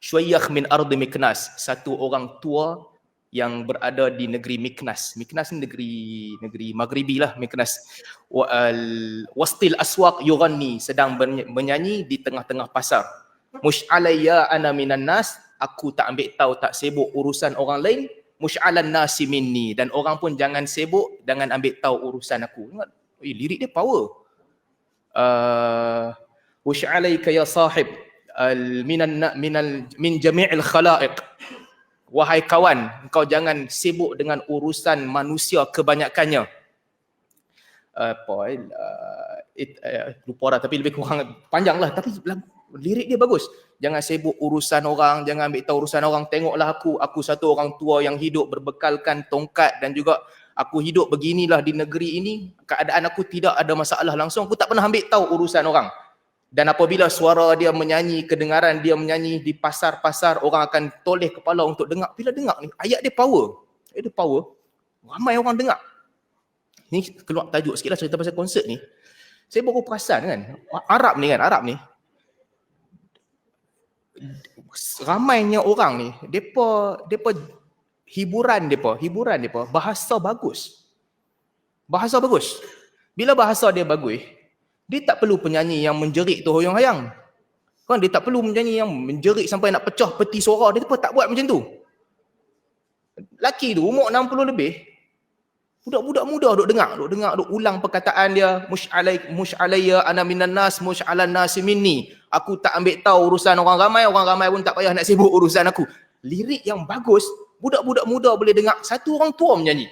Syuayyah min ardi Miknas, satu orang tua yang berada di negeri Miknas. Miknas ni negeri Maghribi lah, Miknas. Wastil aswaq yughanni, sedang menyanyi di tengah-tengah pasar. Mush'alayya ana minan nas, aku tak ambil tahu, tak sibuk urusan orang lain. Mush'alan nasi minni, dan orang pun jangan sibuk, jangan ambil tahu urusan aku. Lirik dia power. Mush'alayka ya sahib min jami'il khalaiq. Wahai kawan, engkau jangan sibuk dengan urusan manusia kebanyakannya. Lupa dah, tapi lebih kurang panjang lah. Tapi lirik dia bagus. Jangan sibuk urusan orang, jangan ambil tahu urusan orang. Tengoklah aku satu orang tua yang hidup berbekalkan tongkat, dan juga aku hidup beginilah di negeri ini. Keadaan aku tidak ada masalah langsung. Aku tak pernah ambil tahu urusan orang. Dan apabila suara dia menyanyi, kedengaran dia menyanyi di pasar-pasar, orang akan toleh kepala untuk dengar. Bila dengar ni, ayat dia power. Ayat dia power. Ramai orang dengar. Ni keluar tajuk sikit lah cerita pasal konsert ni. Saya baru perasan kan, Arab ni, ramainya orang ni, depa hiburan depa bahasa bagus. Bahasa bagus. Bila bahasa dia bagus, dia tak perlu penyanyi yang menjerit tu hoyong-hayang. Kan dia tak perlu penyanyi yang menjerit sampai nak pecah peti suara, dia tak buat macam tu. Laki tu umur 60 lebih, budak-budak muda duk dengar, duk ulang perkataan dia. Mush'alayya ana minan nas, mush'alan nasi minni. Aku tak ambil tahu urusan orang ramai pun tak payah nak sibuk urusan aku. Lirik yang bagus, budak-budak muda boleh dengar. Satu orang tua menyanyi.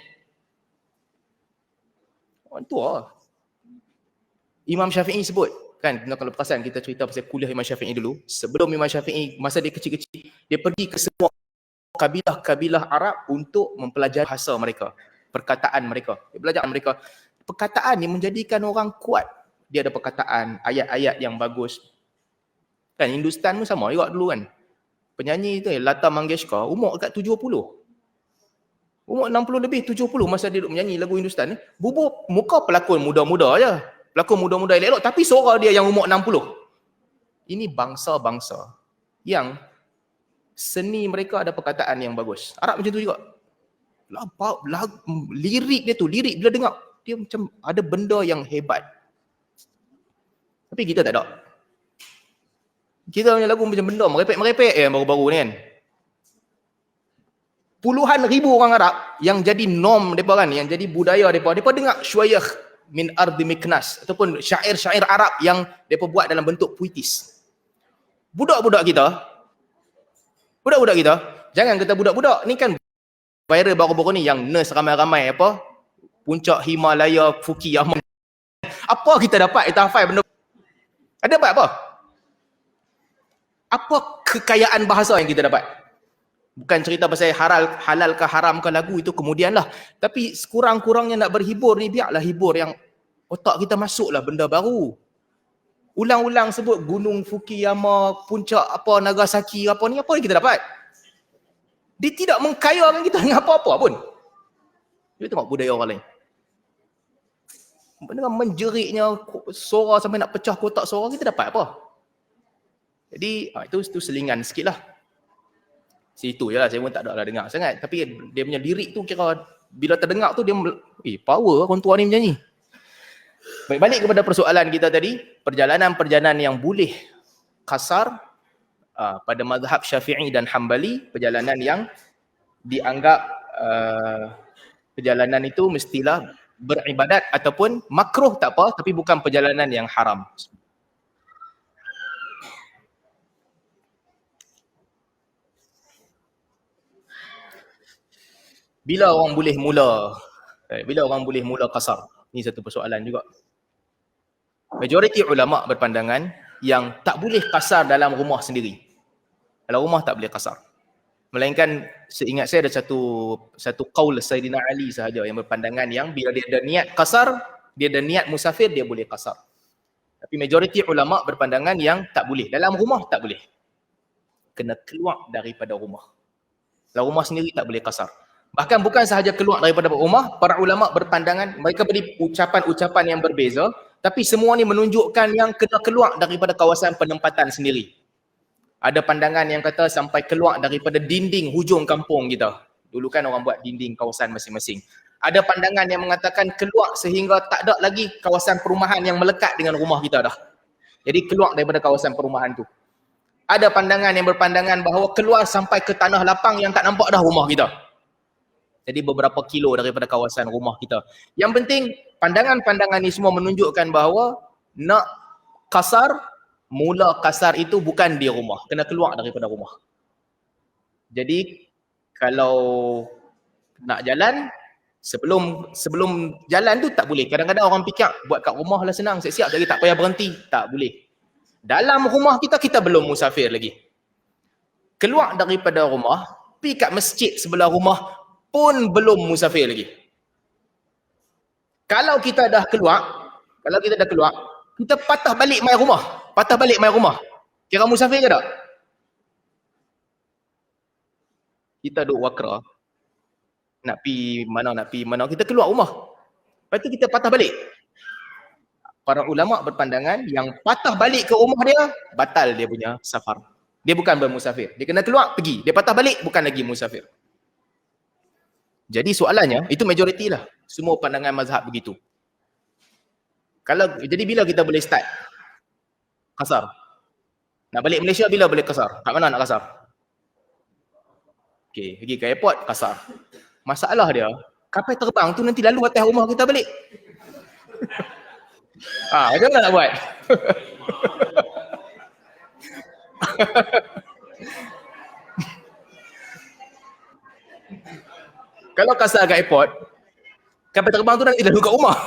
Orang tua. Imam Syafi'i sebut, kan, kalau perasan kita cerita pasal kuliah Imam Syafi'i dulu. Sebelum Imam Syafi'i, masa dia kecil-kecil, dia pergi ke semua kabilah-kabilah Arab untuk mempelajari bahasa mereka, perkataan mereka. Dia belajar mereka. Perkataan ni menjadikan orang kuat. Dia ada perkataan, ayat-ayat yang bagus. Kan Hindustan pun sama juga dulu kan. Penyanyi tu Lata Mangeshkar umur dekat 70. Umur 60 lebih, 70 masa dia duduk menyanyi lagu Hindustan ni. Bubur muka pelakon muda-muda je. Pelakon muda-muda elok, tapi suara dia yang umur 60. Ini bangsa-bangsa yang seni mereka ada perkataan yang bagus. Arab macam tu juga. Lirik dia tu, lirik bila dengar, dia macam ada benda yang hebat. Tapi kita tak ada. Kita punya lagu macam benda merepek-merepek baru-baru ni kan. Puluhan ribu orang Arab yang jadi norm mereka kan, yang jadi budaya mereka dengar Syuayyah min ardi Miknas, ataupun syair-syair Arab yang mereka buat dalam bentuk puitis. Budak-budak kita, jangan kata budak-budak, ni kan viral baru-baru ni yang nurse ramai-ramai apa, puncak Himalaya, Fukuyama. Apa kita dapat? Kita hafal benda. Ada dapat apa? Apa kekayaan bahasa yang kita dapat? Bukan cerita pasal halal ke haram ke lagu, itu kemudian lah. Tapi sekurang-kurangnya nak berhibur ni, biarlah hibur yang otak kita masuklah benda baru. Ulang-ulang sebut gunung Fukuyama, puncak apa, Nagasaki apa ni, apa yang kita dapat? Dia tidak mengkayakan kita dengan apa-apa pun. Kita tengok budaya orang lain. Dengan menjeriknya suara sampai nak pecah kotak suara, kita dapat apa? Jadi itu selingan sikit lah. Situ je lah, saya pun tak ada lah dengar sangat. Tapi dia punya lirik tu kira, bila terdengar tu dia, power orang tua ni menyanyi. Baik, balik kepada persoalan kita tadi, perjalanan-perjalanan yang boleh kasar pada mazhab Syafi'i dan Hambali, perjalanan yang dianggap perjalanan itu mestilah beribadat ataupun makruh tak apa, tapi bukan perjalanan yang haram. Bila orang boleh mula qasar? Ni satu persoalan juga. Majoriti ulama berpandangan yang tak boleh qasar dalam rumah sendiri. Dalam rumah tak boleh qasar. Melainkan seingat saya ada satu qaul Sayyidina Ali sahaja yang berpandangan yang bila dia ada niat qasar, dia ada niat musafir, dia boleh qasar. Tapi majoriti ulama berpandangan yang tak boleh. Dalam rumah tak boleh. Kena keluar daripada rumah. Dalam rumah sendiri tak boleh qasar. Bahkan bukan sahaja keluar daripada rumah, para ulama berpandangan, mereka beri ucapan-ucapan yang berbeza, tapi semua ni menunjukkan yang kena keluar daripada kawasan penempatan sendiri. Ada pandangan yang kata sampai keluar daripada dinding hujung kampung kita. Dulu kan orang buat dinding kawasan masing-masing. Ada pandangan yang mengatakan keluar sehingga tak ada lagi kawasan perumahan yang melekat dengan rumah kita dah. Jadi keluar daripada kawasan perumahan tu. Ada pandangan yang berpandangan bahawa keluar sampai ke tanah lapang yang tak nampak dah rumah kita. Jadi beberapa kilo daripada kawasan rumah kita. Yang penting, pandangan-pandangan ni semua menunjukkan bahawa nak qasar, mula qasar itu bukan di rumah. Kena keluar daripada rumah. Jadi, kalau nak jalan, sebelum jalan tu tak boleh. Kadang-kadang orang fikir, buat kat rumah lah senang, siap-siap lagi tak payah berhenti. Tak boleh. Dalam rumah kita, kita belum musafir lagi. Keluar daripada rumah, pergi kat masjid sebelah rumah, pun belum musafir lagi. Kalau kita dah keluar, kita patah balik mai rumah. Kira musafir ke tak? Kita duduk Wakra, nak pi mana, kita keluar rumah. Lepas tu kita patah balik. Para ulama berpandangan yang patah balik ke rumah dia, batal dia punya safar. Dia bukan bermusafir. Dia kena keluar, pergi. Dia patah balik, bukan lagi musafir. Jadi soalannya, itu majoriti lah. Semua pandangan mazhab begitu. Jadi bila kita boleh start qasar? Nak balik Malaysia bila boleh qasar? Kat mana nak qasar? Okey, pergi ke airport, qasar. Masalah dia, kapal terbang tu nanti lalu atas rumah kita balik. Macam mana nak buat? Kalau qasar kat airport, kapal terbang tu nanti lalu kat rumah.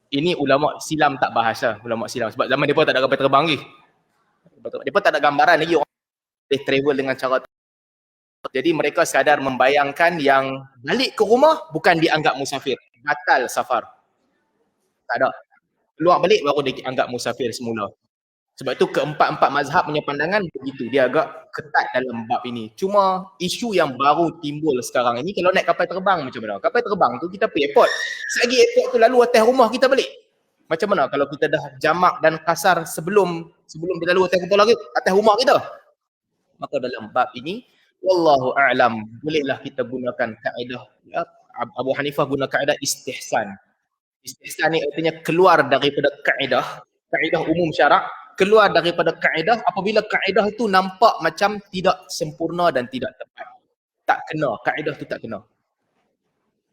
Ini ulama silam tak bahas lah. Ulama silam. Sebab zaman mereka tak ada kapal terbang lagi. Mereka tak ada gambaran lagi orang boleh travel dengan cara. Jadi mereka sekadar membayangkan yang balik ke rumah bukan dianggap musafir. Batal safar. Tak ada. Keluar balik baru dianggap musafir semula. Sebab itu keempat-empat mazhab punya pandangan begitu. Dia agak ketat dalam bab ini. Cuma isu yang baru timbul sekarang ini, kalau naik kapal terbang macam mana? Kapal terbang tu kita pergi airport. Selagi airport tu lalu atas rumah kita balik. Macam mana kalau kita dah jamak dan qasar sebelum dia lalu atas rumah kita? Maka dalam bab ini, wallahu a'lam, bolehlah kita gunakan kaedah. Abu Hanifah guna kaedah istihsan. Istihsan ni artinya keluar daripada kaedah umum syarak, keluar daripada kaedah apabila kaedah itu nampak macam tidak sempurna dan tidak tepat. Tak kena, kaedah tu tak kena.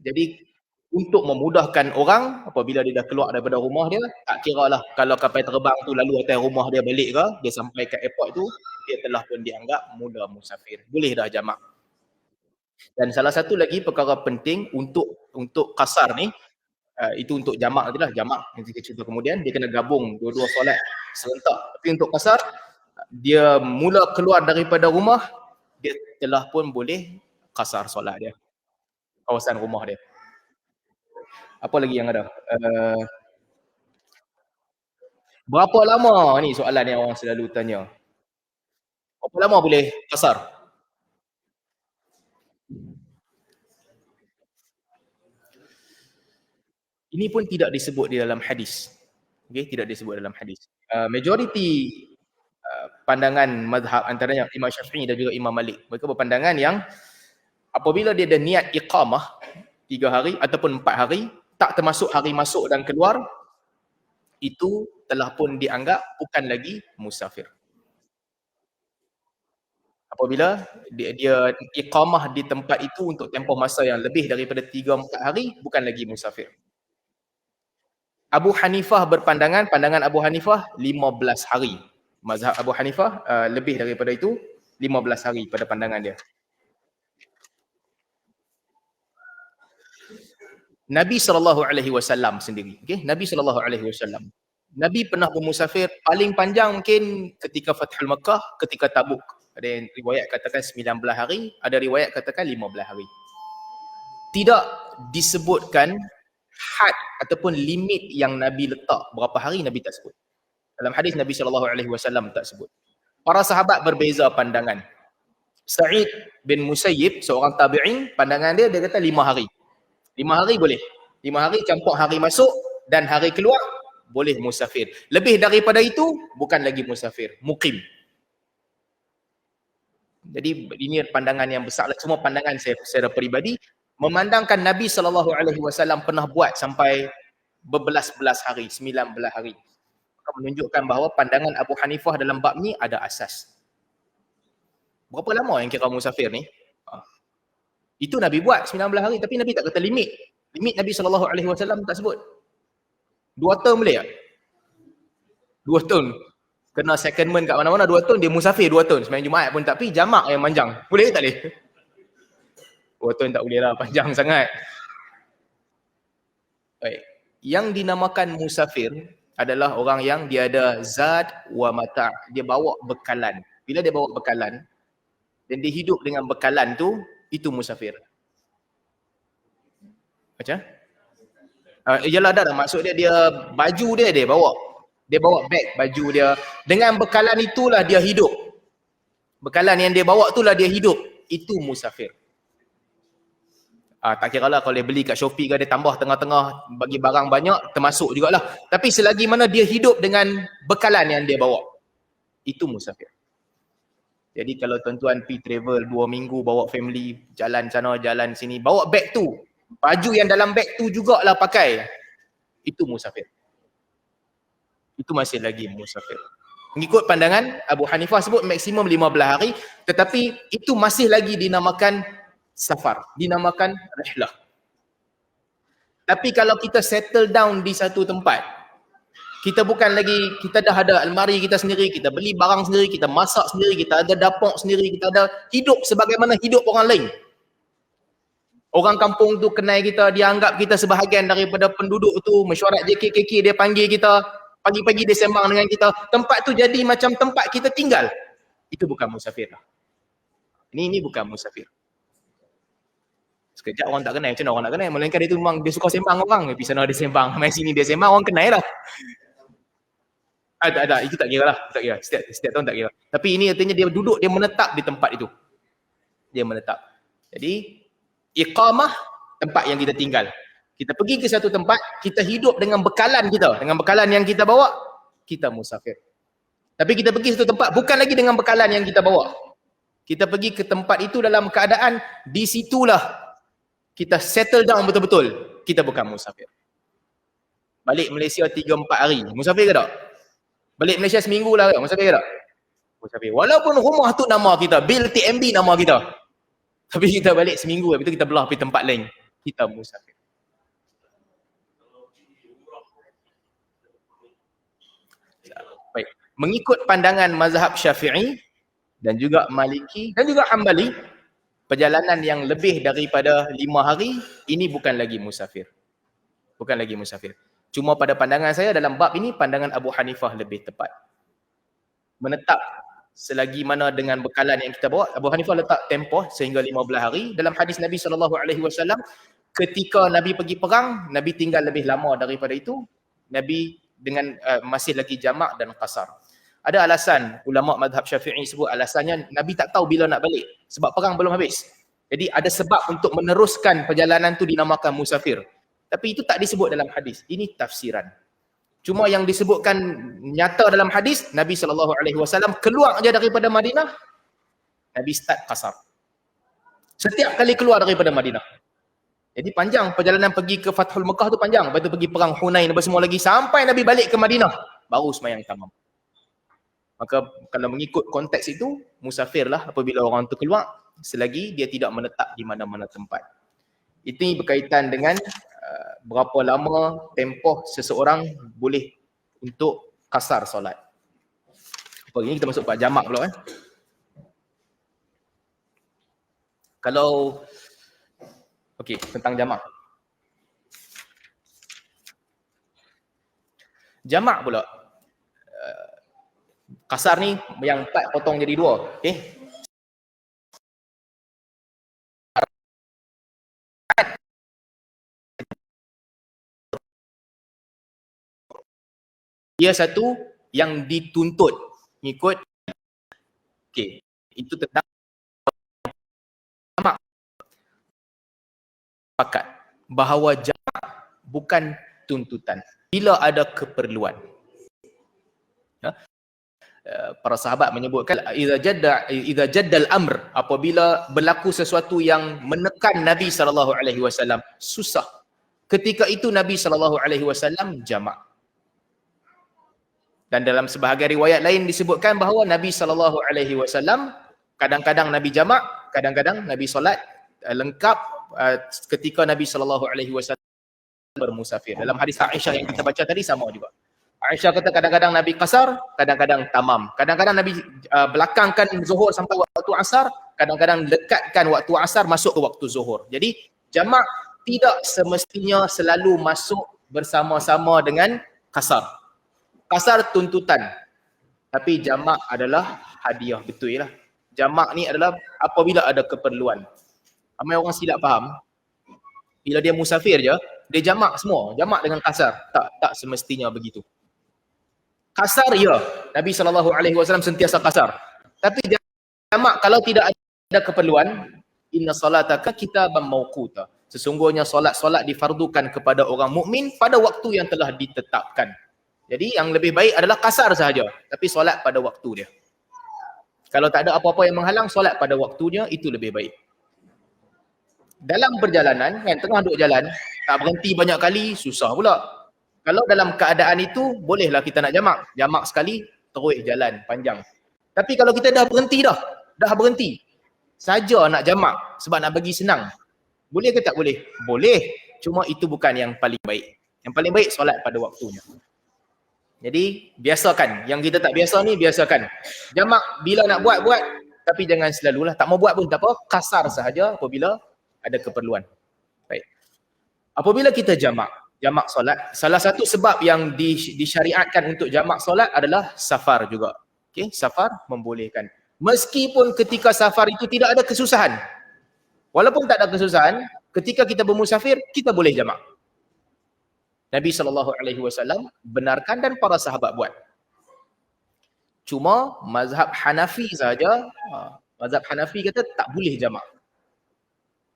Jadi untuk memudahkan orang, apabila dia dah keluar daripada rumah dia, tak kira lah kalau kapal terbang tu lalu atas rumah dia balik ke, dia sampai ke airport tu, dia telah pun dianggap mula musafir. Boleh dah jamak. Dan salah satu lagi perkara penting untuk qasar ni, itu untuk jamak nanti lah, jamak nanti kita cerita kemudian, dia kena gabung dua-dua solat serentak. Tapi untuk qasar, dia mula keluar daripada rumah, dia telah pun boleh qasar solat dia, kawasan rumah dia. Apa lagi yang ada? Berapa lama ni soalan yang orang selalu tanya. Berapa lama boleh qasar? Ini pun tidak disebut di dalam hadis. Okay, tidak disebut dalam hadis. Majoriti pandangan mazhab antaranya Imam Syafi'i dan juga Imam Malik. Mereka berpandangan yang apabila dia ada niat iqamah 3 hari ataupun 4 hari, tak termasuk hari masuk dan keluar, itu telah pun dianggap bukan lagi musafir. Apabila dia iqamah di tempat itu untuk tempoh masa yang lebih daripada 3-4 hari, bukan lagi musafir. Abu Hanifah berpandangan, pandangan Abu Hanifah 15 hari. Mazhab Abu Hanifah lebih daripada itu, 15 hari pada pandangan dia. Nabi SAW sendiri, okey, Nabi SAW. Nabi pernah bermusafir paling panjang mungkin ketika Fathul Makkah, ketika Tabuk. Ada yang riwayat katakan 19 hari, ada riwayat katakan 15 hari. Tidak disebutkan had ataupun limit yang Nabi letak berapa hari, Nabi tak sebut. Dalam hadis Nabi SAW tak sebut. Para sahabat berbeza pandangan. Sa'id bin Musayyib, seorang tabi'in, pandangan dia kata 5 hari. 5 hari boleh. 5 hari campur hari masuk dan hari keluar, boleh musafir. Lebih daripada itu, bukan lagi musafir, muqim. Jadi ini pandangan yang besar. Semua pandangan saya secara peribadi memandangkan Nabi SAW pernah buat sampai berbelas-belas hari, 19 hari. Maka menunjukkan bahawa pandangan Abu Hanifah dalam bab ni ada asas. Berapa lama yang kira musafir ni? Itu Nabi buat 19 hari, tapi Nabi tak kata limit. Limit Nabi SAW tak sebut. 2 tahun boleh tak? 2 tahun. Kena secondment kat mana-mana 2 tahun, dia musafir 2 tahun. Sembahyang Jumaat pun tak pergi, jamak yang panjang. Boleh ke tak boleh? 2 tahun tak boleh lah, panjang sangat. Baik. Yang dinamakan musafir adalah orang yang dia ada zad wa mata'. Dia bawa bekalan. Bila dia bawa bekalan, dan dia hidup dengan bekalan tu, itu musafir. Macam? Yalah dah, maksud dia baju dia bawa. Dia bawa beg baju dia. Dengan bekalan itulah dia hidup. Bekalan yang dia bawa itulah dia hidup. Itu musafir. Tak kira lah kalau dia beli kat Shopee ke, dia tambah tengah-tengah bagi barang banyak, termasuk jugalah. Tapi selagi mana dia hidup dengan bekalan yang dia bawa, itu musafir. Jadi kalau tuan-tuan pergi travel 2 minggu, bawa family, jalan sana, jalan sini, bawa beg tu, baju yang dalam beg tu jugalah pakai, itu musafir. Itu masih lagi musafir. Mengikut pandangan Abu Hanifah sebut maksimum 15 hari, tetapi itu masih lagi dinamakan safar, dinamakan rihlah. Tapi kalau kita settle down di satu tempat, kita bukan lagi, kita dah ada almari kita sendiri, kita beli barang sendiri, kita masak sendiri, kita ada dapur sendiri, kita ada hidup sebagaimana hidup orang lain. Orang kampung tu kenal kita, dia anggap kita sebahagian daripada penduduk tu, mesyuarat JKKK dia panggil kita, pagi-pagi dia sembang dengan kita, tempat tu jadi macam tempat kita tinggal. Itu bukan musafir lah. Ini bukan musafir. Sekejap orang tak kenal, macam mana orang nak kenal? Melainkan dia tu memang dia suka sembang orang, pergi sana dia sembang, main sini dia sembang, orang kenal lah. Tak, itu tak kira lah, tak kira. Setiap tahun tak kira. Tapi ini artinya dia duduk, dia menetap di tempat itu. Dia menetap. Jadi iqamah, tempat yang kita tinggal. Kita pergi ke satu tempat, kita hidup dengan bekalan kita, dengan bekalan yang kita bawa, kita musafir. Tapi kita pergi satu tempat bukan lagi dengan bekalan yang kita bawa. Kita pergi ke tempat itu dalam keadaan di situlah kita settle down betul-betul. Kita bukan musafir. Balik Malaysia 3-4 hari, musafir ke tak? Balik Malaysia seminggu lah, musafir ke tak? Musafir. Walaupun rumah tu nama kita, bil TMB nama kita, tapi kita balik seminggu, habis tu kita belah pergi tempat lain, kita musafir. Baik. Mengikut pandangan mazhab Syafi'i dan juga Maliki dan juga Hambali, perjalanan yang lebih daripada 5 hari, ini bukan lagi musafir. Bukan lagi musafir. Cuma pada pandangan saya dalam bab ini, pandangan Abu Hanifah lebih tepat. Menetap selagi mana dengan bekalan yang kita bawa. Abu Hanifah letak tempoh sehingga 15 hari. Dalam hadis Nabi SAW, ketika Nabi pergi perang, Nabi tinggal lebih lama daripada itu. Nabi dengan masih lagi jamak dan qasar. Ada alasan, ulama mazhab Syafi'i sebut alasannya Nabi tak tahu bila nak balik sebab perang belum habis. Jadi ada sebab untuk meneruskan perjalanan tu dinamakan musafir. Tapi itu tak disebut dalam hadis. Ini tafsiran. Cuma yang disebutkan nyata dalam hadis, Nabi SAW keluar aja daripada Madinah, Nabi start qasar. Setiap kali keluar daripada Madinah. Jadi panjang perjalanan pergi ke Fathul Makkah tu panjang. Lepas tu pergi perang Hunain apa semua lagi. Sampai Nabi balik ke Madinah, baru sembahyang tamam. Maka kalau mengikut konteks itu, musafirlah apabila orang tu keluar selagi dia tidak menetap di mana-mana tempat. Ini berkaitan dengan berapa lama tempoh seseorang boleh untuk kasar solat. Apa ini kita masuk pada jamak pula kan. Kalau okey, tentang jamak. Jamak pula. Kasar ni yang 4 potong jadi 2. Okey. Dia satu yang dituntut mengikut. Okey, itu tentang jamak. Sepakat bahawa jamak bukan tuntutan bila ada keperluan. Ya? Para sahabat menyebutkan idza jaddal amr, apabila berlaku sesuatu yang menekan Nabi SAW susah, ketika itu Nabi SAW jamak. Dan dalam sebahagian riwayat lain disebutkan bahawa Nabi SAW kadang-kadang Nabi jamak, kadang-kadang Nabi solat lengkap ketika Nabi SAW bermusafir. Dalam hadis Aisyah yang kita baca tadi sama juga. Aisyah kata kadang-kadang Nabi qasar, kadang-kadang tamam. Kadang-kadang Nabi belakangkan zuhur sampai waktu asar, kadang-kadang dekatkan waktu asar masuk ke waktu zuhur. Jadi jamak tidak semestinya selalu masuk bersama-sama dengan kasar. Kasar tuntutan, tapi jamak adalah hadiah, betul lah. Jamak ni adalah apabila ada keperluan. Ramai orang silap faham, bila dia musafir je, dia jamak semua, jamak dengan kasar. Tak semestinya begitu. Kasar ya, Nabi SAW sentiasa kasar. Tapi jamak kalau tidak ada keperluan, inna salataka kitaban mawquta. Sesungguhnya solat difardukan kepada orang mukmin pada waktu yang telah ditetapkan. Jadi yang lebih baik adalah kasar sahaja, tapi solat pada waktu dia. Kalau tak ada apa-apa yang menghalang, solat pada waktunya, itu lebih baik. Dalam perjalanan, kan, tengah duduk jalan, tak berhenti banyak kali, susah pula. Kalau dalam keadaan itu, bolehlah kita nak jamak. Jamak sekali, terus jalan panjang. Tapi kalau kita dah berhenti saja nak jamak sebab nak bagi senang, boleh ke tak boleh? Boleh. Cuma itu bukan yang paling baik. Yang paling baik solat pada waktunya. Jadi biasakan. Yang kita tak biasa ni, biasakan. Jamak bila nak buat, tapi jangan selalulah. Tak mau buat pun tak apa, kasar sahaja apabila ada keperluan. Baik. Apabila kita jamak solat, salah satu sebab yang disyariatkan untuk jamak solat adalah safar juga. Okey, safar membolehkan. Meskipun ketika safar itu tidak ada kesusahan. Walaupun tak ada kesusahan, ketika kita bermusafir, kita boleh jamak. Nabi SAW benarkan dan para sahabat buat. Cuma mazhab Hanafi saja, mazhab Hanafi kata tak boleh jamak.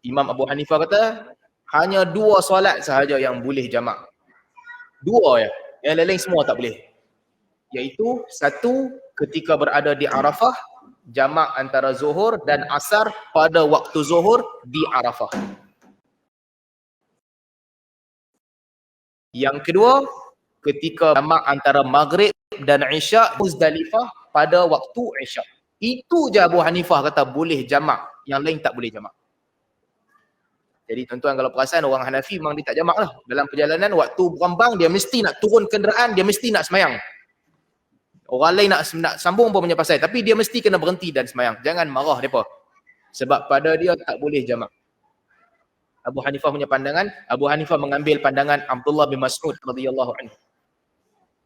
Imam Abu Hanifah kata hanya 2 solat sahaja yang boleh jamak. 2 ya. Yang lain semua tak boleh. Iaitu satu, ketika berada di Arafah, jamak antara zuhur dan asar pada waktu zuhur di Arafah. Yang kedua, ketika jamak antara maghrib dan isyak Muzdalifah pada waktu isyak. Itu je Abu Hanifah kata boleh jamak, yang lain tak boleh jamak. Jadi tuan-tuan kalau perasan, orang Hanafi memang dia tak jamak lah. Dalam perjalanan, waktu berambang, dia mesti nak turun kenderaan, dia mesti nak semayang. Orang lain nak sambung pun punya pasal, tapi dia mesti kena berhenti dan semayang. Jangan marah mereka. Sebab pada dia tak boleh jamak. Abu Hanifah punya pandangan, Abu Hanifah mengambil pandangan Abdullah bin Mas'ud radhiyallahu anhu.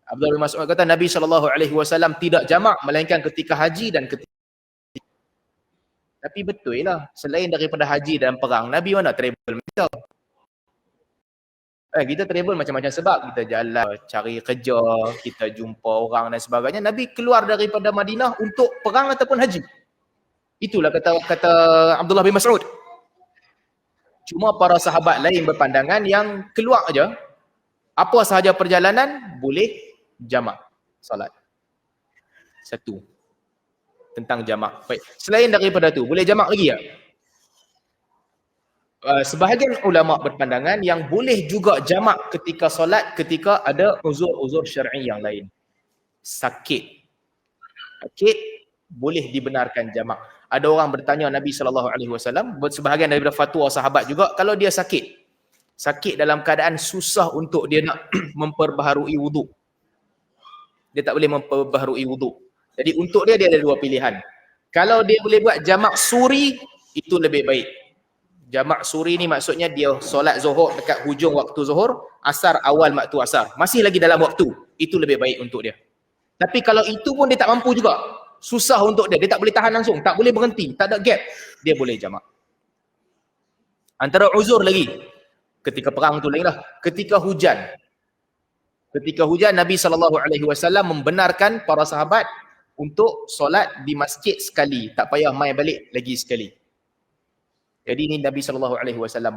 Abdullah bin Mas'ud kata Nabi SAW tidak jamak melainkan ketika haji dan ketika. Tapi betul lah, selain daripada haji dan perang, Nabi mana travel kita? Kita travel macam-macam sebab. Kita jalan, cari kerja, kita jumpa orang dan sebagainya. Nabi keluar daripada Madinah untuk perang ataupun haji. Itulah kata Abdullah bin Mas'ud. Cuma para sahabat lain berpandangan yang keluar aja, apa sahaja perjalanan, boleh jamak solat. Satu. Tentang jamak. Baik. Selain daripada tu, boleh jamak lagi tak? Sebahagian ulama berpandangan yang boleh juga jamak ketika solat ketika ada uzur-uzur syar'i yang lain. Sakit. sakit, boleh dibenarkan jamak. Ada orang bertanya Nabi SAW, sebahagian daripada fatwa sahabat juga, kalau dia sakit dalam keadaan susah untuk dia nak memperbaharui wuduk. Dia tak boleh memperbaharui wuduk. Jadi untuk dia ada dua pilihan. Kalau dia boleh buat jamak suri, itu lebih baik. Jamak suri ni maksudnya dia solat zuhur dekat hujung waktu zuhur, asar awal waktu asar. Masih lagi dalam waktu. Itu lebih baik untuk dia. Tapi kalau itu pun dia tak mampu juga. Susah untuk dia. Dia tak boleh tahan langsung. Tak boleh berhenti. Tak ada gap. Dia boleh jamak. Antara uzur lagi. Ketika perang tu lagi lah. Ketika hujan. Ketika hujan, Nabi SAW membenarkan para sahabat untuk solat di masjid sekali. Tak payah mai balik lagi sekali. Jadi ini Nabi SAW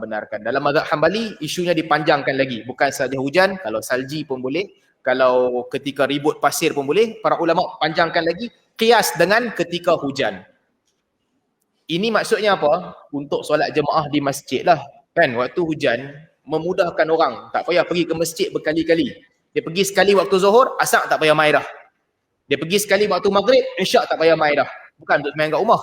benarkan. Dalam mazhab Hambali, isunya dipanjangkan lagi. Bukan sahaja hujan, kalau salji pun boleh. Kalau ketika ribut pasir pun boleh. Para ulama panjangkan lagi. Qiyas dengan ketika hujan. Ini maksudnya apa? Untuk solat jemaah di masjid lah. Kan, waktu hujan, memudahkan orang. Tak payah pergi ke masjid berkali-kali. Dia pergi sekali waktu zuhur, asar tak payah mai dah. Dia pergi sekali waktu maghrib, isyak tak payah mai dah. Bukan untuk main kat rumah.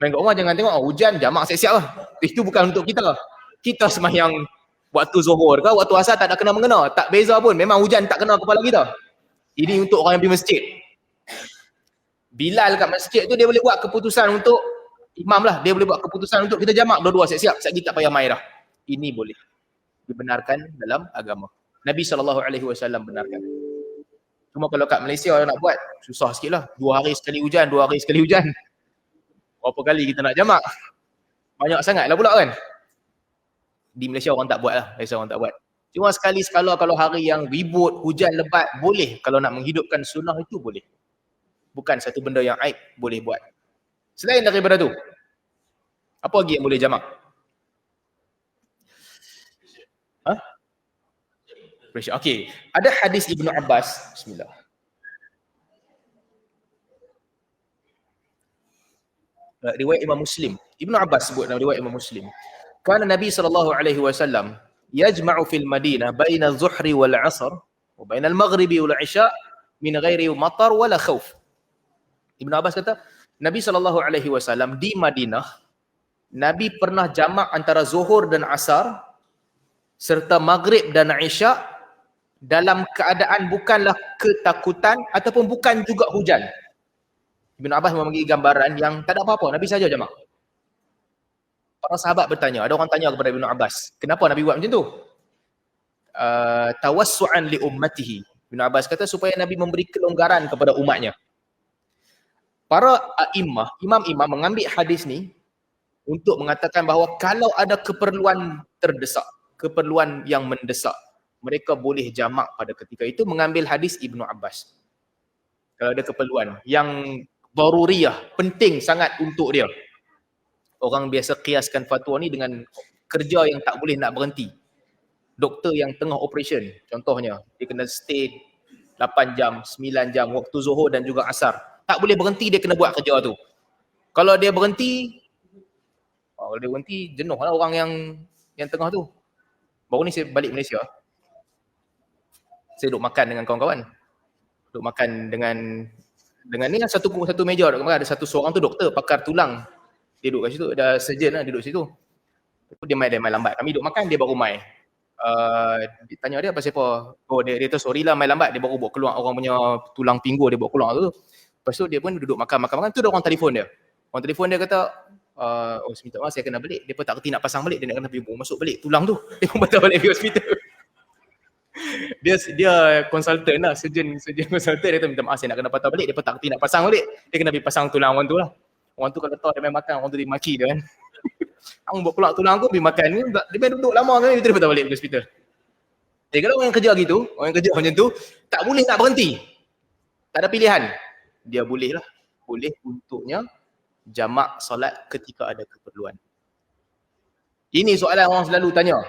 Main kat rumah jangan tengok, hujan, jamak siap-siap lah. Itu bukan untuk kita. Kita semayang waktu zuhur ke, waktu asar tak ada kena-mengena. Tak beza pun, memang hujan tak kena kepala kita. Ini untuk orang yang pergi masjid. Bilal kat masjid tu dia boleh buat keputusan untuk imam lah. Dia boleh buat keputusan untuk kita jamak dua-dua siap-siap. Sekejap tak payah mai dah. Ini boleh dibenarkan dalam agama. Nabi SAW benarkan. Cuma kalau kat Malaysia nak buat, susah sikit lah. 2 hari sekali hujan, 2 hari sekali hujan. Berapa kali kita nak jamak? Banyak sangat lah pula kan. Di Malaysia orang tak buat lah. Malaysia orang tak buat. Cuma sekali sekala kalau hari yang ribut, hujan lebat, boleh. Kalau nak menghidupkan sunnah itu boleh. Bukan satu benda yang aib, boleh buat. Selain daripada tu, apa lagi yang boleh jamak? Okey, ada hadis Ibnu Abbas. Bismillah. Riwayat Imam Muslim. Ibnu Abbas sebut dalam riwayat Imam Muslim. Kana Nabi SAW yajma'u fil Madinah baina az-zuhri wal 'asr wa baina al-maghribi wal 'isya min ghairi matar wala khauf. Ibnu Abbas kata, Nabi SAW di Madinah, Nabi pernah jamak antara zuhur dan asar serta maghrib dan isyak dalam keadaan bukanlah ketakutan ataupun bukan juga hujan. Ibn Abbas membagi gambaran yang tak ada apa-apa. Nabi saja jamak. Para sahabat bertanya. Ada orang tanya kepada Ibn Abbas. Kenapa Nabi buat macam tu? Tawassu'an li ummatihi. Ibn Abbas kata supaya Nabi memberi kelonggaran kepada umatnya. Para imam-imam mengambil hadis ni untuk mengatakan bahawa kalau ada keperluan terdesak, keperluan yang mendesak, mereka boleh jamak pada ketika itu mengambil hadis Ibnu Abbas. Kalau ada keperluan yang daruriyah, penting sangat untuk dia. Orang biasa kiaskan fatwa ni dengan kerja yang tak boleh nak berhenti. Doktor yang tengah operation, contohnya, dia kena stay 8 jam, 9 jam, waktu zuhur dan juga asar. Tak boleh berhenti, dia kena buat kerja tu. Kalau dia berhenti, jenuh lah orang yang tengah tu. Baru ni saya balik Malaysia. Saya duduk makan dengan kawan-kawan. Duduk makan dengan ni kan satu meja. Ada satu seorang tu doktor, pakar tulang. Dia duduk kat situ, ada surgeon lah, dia duduk situ. Dia mai lambat. Kami duduk makan, dia baru mai. Dia tanya dia pasal apa. Oh, dia tu sorry lah mai lambat. Dia baru bawa keluar orang punya tulang pinggul, dia bawa keluar tu. Lepas tu dia pun duduk makan. Tu ada orang telefon dia. Orang telefon dia kata, minta maaf saya kena balik. Dia pun tak kerti nak pasang balik. Dia nak kena pergi masuk balik tulang tu. Dia pun patah balik pergi hospital. Dia konsultan lah, surgeon konsultan. Dia kata minta maaf saya nak kena patah balik. Dia pun tak kerti nak pasang balik. Dia kena pergi pasang tulang orang tu lah. Orang tu kalau tahu dia main makan, orang tu dia maki dia kan. Orang bawa keluar tulang aku pergi makan ni, dia main duduk lama kan, dia patah balik pergi hospital. Jadi kalau orang yang kerja gitu, orang yang kerja macam tu, tak boleh nak berhenti. Tak ada pilihan. Dia boleh lah. Boleh untuknya jamak solat ketika ada keperluan. Ini soalan orang selalu tanya.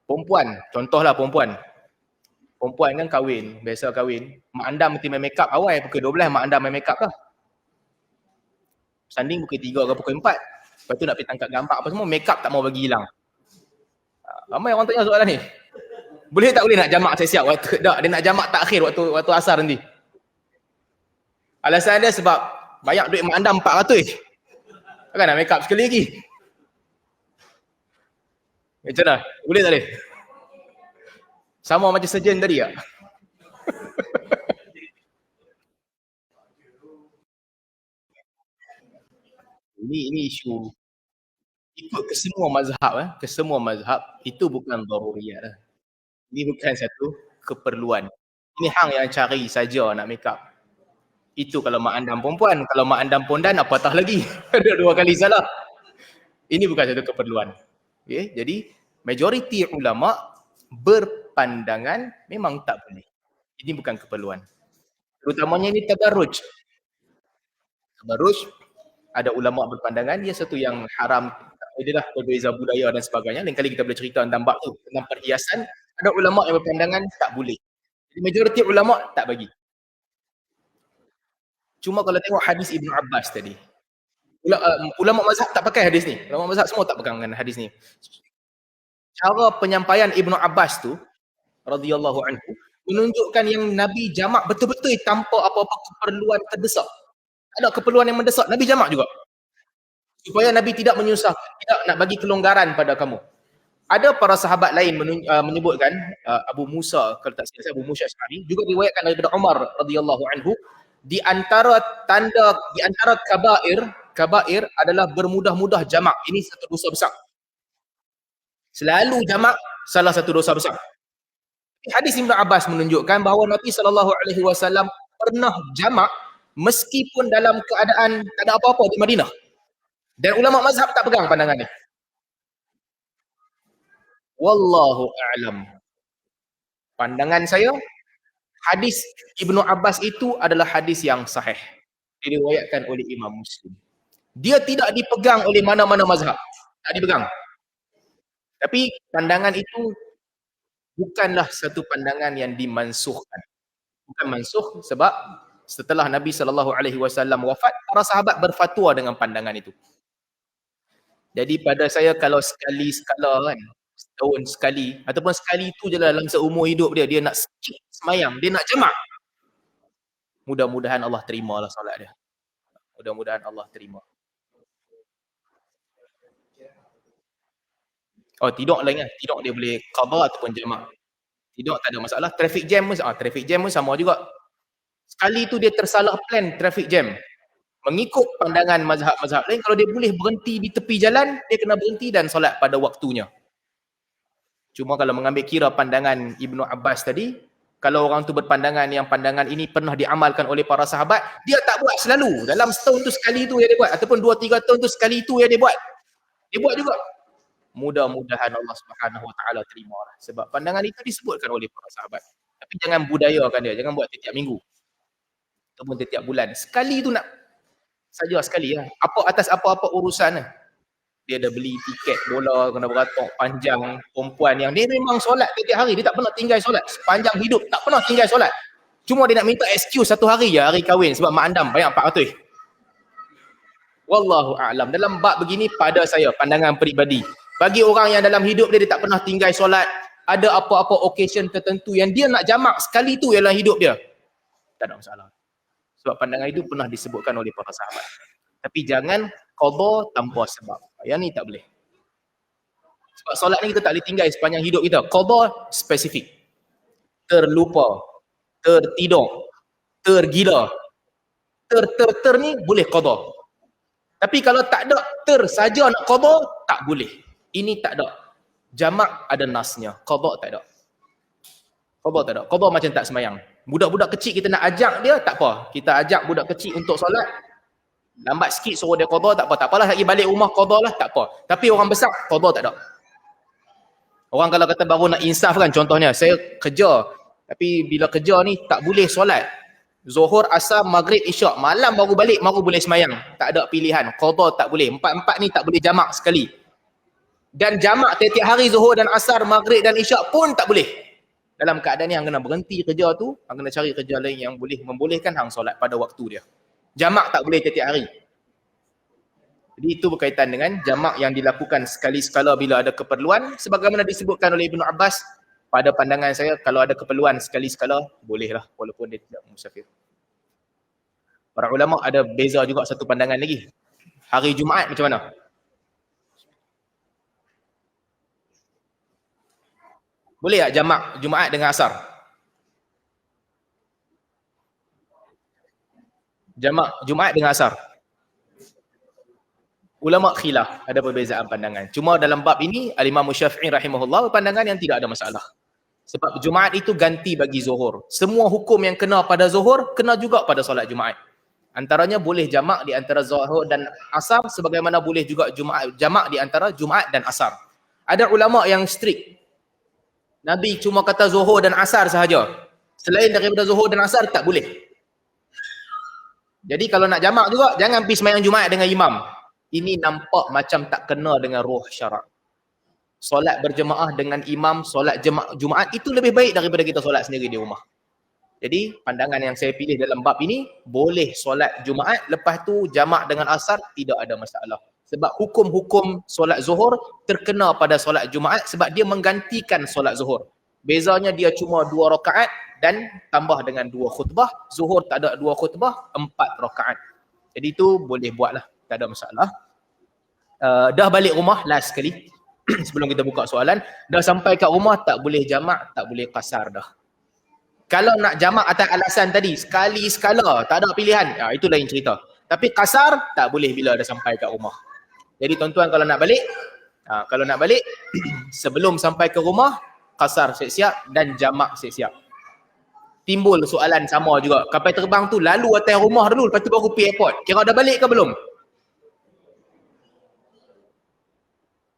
Perempuan, contohlah perempuan. Perempuan kan kahwin, biasa kahwin. Mak anda mesti main make up awal, pukul 12 mak anda main make up lah. Sanding pukul 3 ke pukul 4. Lepas tu nak pergi tangkap gambar apa semua, make up tak mau bagi hilang. Ramai orang tanya soalan ni. Boleh tak boleh nak jamak siap-siap waktu dia nak jamak takhir waktu asar nanti. Alasan dia sebab banyak duit mak andam 400. Takkan nak make up sekali lagi. Macam mana? Boleh tak boleh? Sama macam surgeon tadi tak? Ini isu ikut ke semua mazhab ke semua mazhab itu bukan daruriyat lah. Ini bukan satu keperluan. Ini hang yang cari saja nak make up. Itu kalau mak andam perempuan, kalau mak andam pondan apatah lagi. Ada dua kali salah. Ini bukan satu keperluan. Okay? Jadi majoriti ulama berpandangan memang tak boleh. Ini bukan keperluan. Terutamanya ini tabarruj. Tabarruj, ada ulama berpandangan dia satu yang haram, inilah berbeza budaya dan sebagainya. Lain kali kita boleh cerita tentang bab tu, tentang perhiasan. Ada ulama yang berpandangan tak boleh. Jadi majoriti ulama tak bagi. Cuma kalau tengok hadis Ibnu Abbas tadi, ulama mazhab tak pakai hadis ni. Ulama mazhab semua tak pegang dengan hadis ni. Cara penyampaian Ibnu Abbas tu radhiyallahu anhu menunjukkan yang Nabi jamak betul-betul tanpa apa-apa keperluan terdesak. Ada keperluan yang mendesak, Nabi jamak juga. Supaya Nabi tidak menyusahkan, tidak nak bagi kelonggaran pada kamu. Ada para sahabat lain menyebutkan, Abu Musa, kalau tak silap Abu Musa Asy'ari, juga diriwayatkan daripada Umar radhiyallahu anhu, di antara tanda, di antara kabair adalah bermudah-mudah jamak. Ini satu dosa besar. Selalu jamak salah satu dosa besar. Hadis Ibnu Abbas menunjukkan bahawa Nabi SAW pernah jamak meskipun dalam keadaan tak ada apa-apa di Madinah. Dan ulama mazhab tak pegang pandangan ni. Wallahu a'lam. Pandangan saya, hadis Ibnu Abbas itu adalah hadis yang sahih. Diriwayatkan oleh Imam Muslim. Dia tidak dipegang oleh mana-mana mazhab. Tak dipegang. Tapi pandangan itu bukanlah satu pandangan yang dimansuhkan. Bukan mansuh sebab setelah Nabi SAW wafat, para sahabat berfatwa dengan pandangan itu. Jadi pada saya kalau sekali-sekala kan, setahun sekali, ataupun sekali itu je lah dalam seumur hidup dia, dia nak skip semayang, dia nak jamak. Mudah-mudahan Allah terima lah solat dia. Mudah-mudahan Allah terima. Oh, tidak lain kan. Tidak dia boleh qada ataupun jamak. Tidak, tak ada masalah. Traffic jam pun sama juga. Sekali tu dia tersalah plan traffic jam. Mengikut pandangan mazhab-mazhab lain, kalau dia boleh berhenti di tepi jalan, dia kena berhenti dan solat pada waktunya. Cuma kalau mengambil kira pandangan Ibnu Abbas tadi, kalau orang tu berpandangan yang pandangan ini pernah diamalkan oleh para sahabat, dia tak buat selalu. Dalam setahun tu sekali tu yang dia buat, ataupun 2-3 tahun tu sekali tu yang dia buat. Dia buat juga. Mudah-mudahan Allah Subhanahu Wa Taala terima lah. Sebab pandangan itu disebutkan oleh para sahabat. Tapi jangan budayakan dia, jangan buat setiap minggu ataupun setiap bulan. Sekali tu nak saja sekali lah. Atas apa-apa urusan lah. Dia dah beli tiket bola kena beratok panjang, perempuan yang dia memang solat setiap hari, dia tak pernah tinggal solat sepanjang hidup, tak pernah tinggal solat. Cuma dia nak minta excuse satu hari je, hari kahwin, sebab mak andam banyak 400. Wallahu a'lam. Dalam bab begini, pada saya pandangan peribadi, bagi orang yang dalam hidup dia, dia tak pernah tinggal solat, ada apa-apa occasion tertentu yang dia nak jamak sekali tu dalam hidup dia, tak ada masalah. Sebab pandangan itu pernah disebutkan oleh para sahabat. Tapi jangan qada tanpa sebab. Yang ni tak boleh. Sebab solat ni kita tak boleh tinggal sepanjang hidup kita. Qada spesifik. Terlupa, tertidur, tergila. Ter ni boleh qada. Tapi kalau tak ada saja nak qada, tak boleh. Ini tak ada. Jamak ada nasnya, qada tak ada. Qada tak ada. Qada macam tak semayang. Budak-budak kecil kita nak ajak dia, tak apa. Kita ajak budak kecil untuk solat, lambat sikit suruh dia qada, tak apa. Tak apalah, lagi balik rumah qada lah, tak apa. Tapi orang besar, qada tak ada. Orang kalau kata baru nak insaf kan, contohnya, saya kerja, tapi bila kerja ni tak boleh solat. Zuhur, Asar, Maghrib, Isyak. Malam baru balik, baru boleh semayang. Tak ada pilihan. Qada tak boleh. Empat-empat ni tak boleh jamak sekali. Dan jamak tiap-tiap hari Zuhur dan Asar, Maghrib dan Isyak pun tak boleh. Dalam keadaan ni, hang kena berhenti kerja tu, hang kena cari kerja lain yang boleh membolehkan hang solat pada waktu dia. Jamak tak boleh tiap-tiap hari. Jadi itu berkaitan dengan jamak yang dilakukan sekali-sekala bila ada keperluan. Sebagaimana disebutkan oleh Ibnu Abbas, pada pandangan saya, kalau ada keperluan sekali-sekala, bolehlah walaupun dia tidak musafir. Para ulama ada beza juga satu pandangan lagi. Hari Jumaat macam mana? Boleh tak jamak Jumaat dengan asar? Jamak Jumaat dengan asar. Ulama khilaf, ada perbezaan pandangan. Cuma dalam bab ini, Al-Imam Syafi'i rahimahullah pandangan yang tidak ada masalah. Sebab Jumaat itu ganti bagi Zuhur. Semua hukum yang kena pada Zuhur, kena juga pada solat Jumaat. Antaranya boleh jamak di antara Zuhur dan Asar, sebagaimana boleh juga jamak di antara Jumaat dan Asar. Ada ulama yang strict. Nabi cuma kata Zuhur dan Asar sahaja. Selain daripada Zuhur dan Asar, tak boleh. Jadi kalau nak jamak juga, jangan pergi sembahyang Jumaat dengan imam. Ini nampak macam tak kena dengan ruh syarak. Solat berjemaah dengan imam, solat Jumaat itu lebih baik daripada kita solat sendiri di rumah. Jadi pandangan yang saya pilih dalam bab ini, boleh solat Jumaat, lepas tu jamak dengan asar, tidak ada masalah. Sebab hukum-hukum solat zuhur terkena pada solat Jumaat sebab dia menggantikan solat zuhur. Bezanya dia cuma 2 rakaat dan tambah dengan 2 khutbah. Zuhur tak ada 2 khutbah, 4 rakaat. Jadi itu boleh buatlah, tak ada masalah. Dah balik rumah last sekali sebelum kita buka soalan, dah sampai kat rumah tak boleh jamak, tak boleh qasar dah. Kalau nak jamak atas alasan tadi, sekali sekala, tak ada pilihan, itu lain cerita. Tapi qasar tak boleh bila dah sampai kat rumah. Jadi tuan-tuan kalau nak balik, sebelum sampai ke rumah, qasar siap-siap dan jamak siap-siap. Timbul soalan sama juga, kapal terbang tu lalu atas rumah dulu, lepas tu baru pergi airport. Kira dah balik ke belum?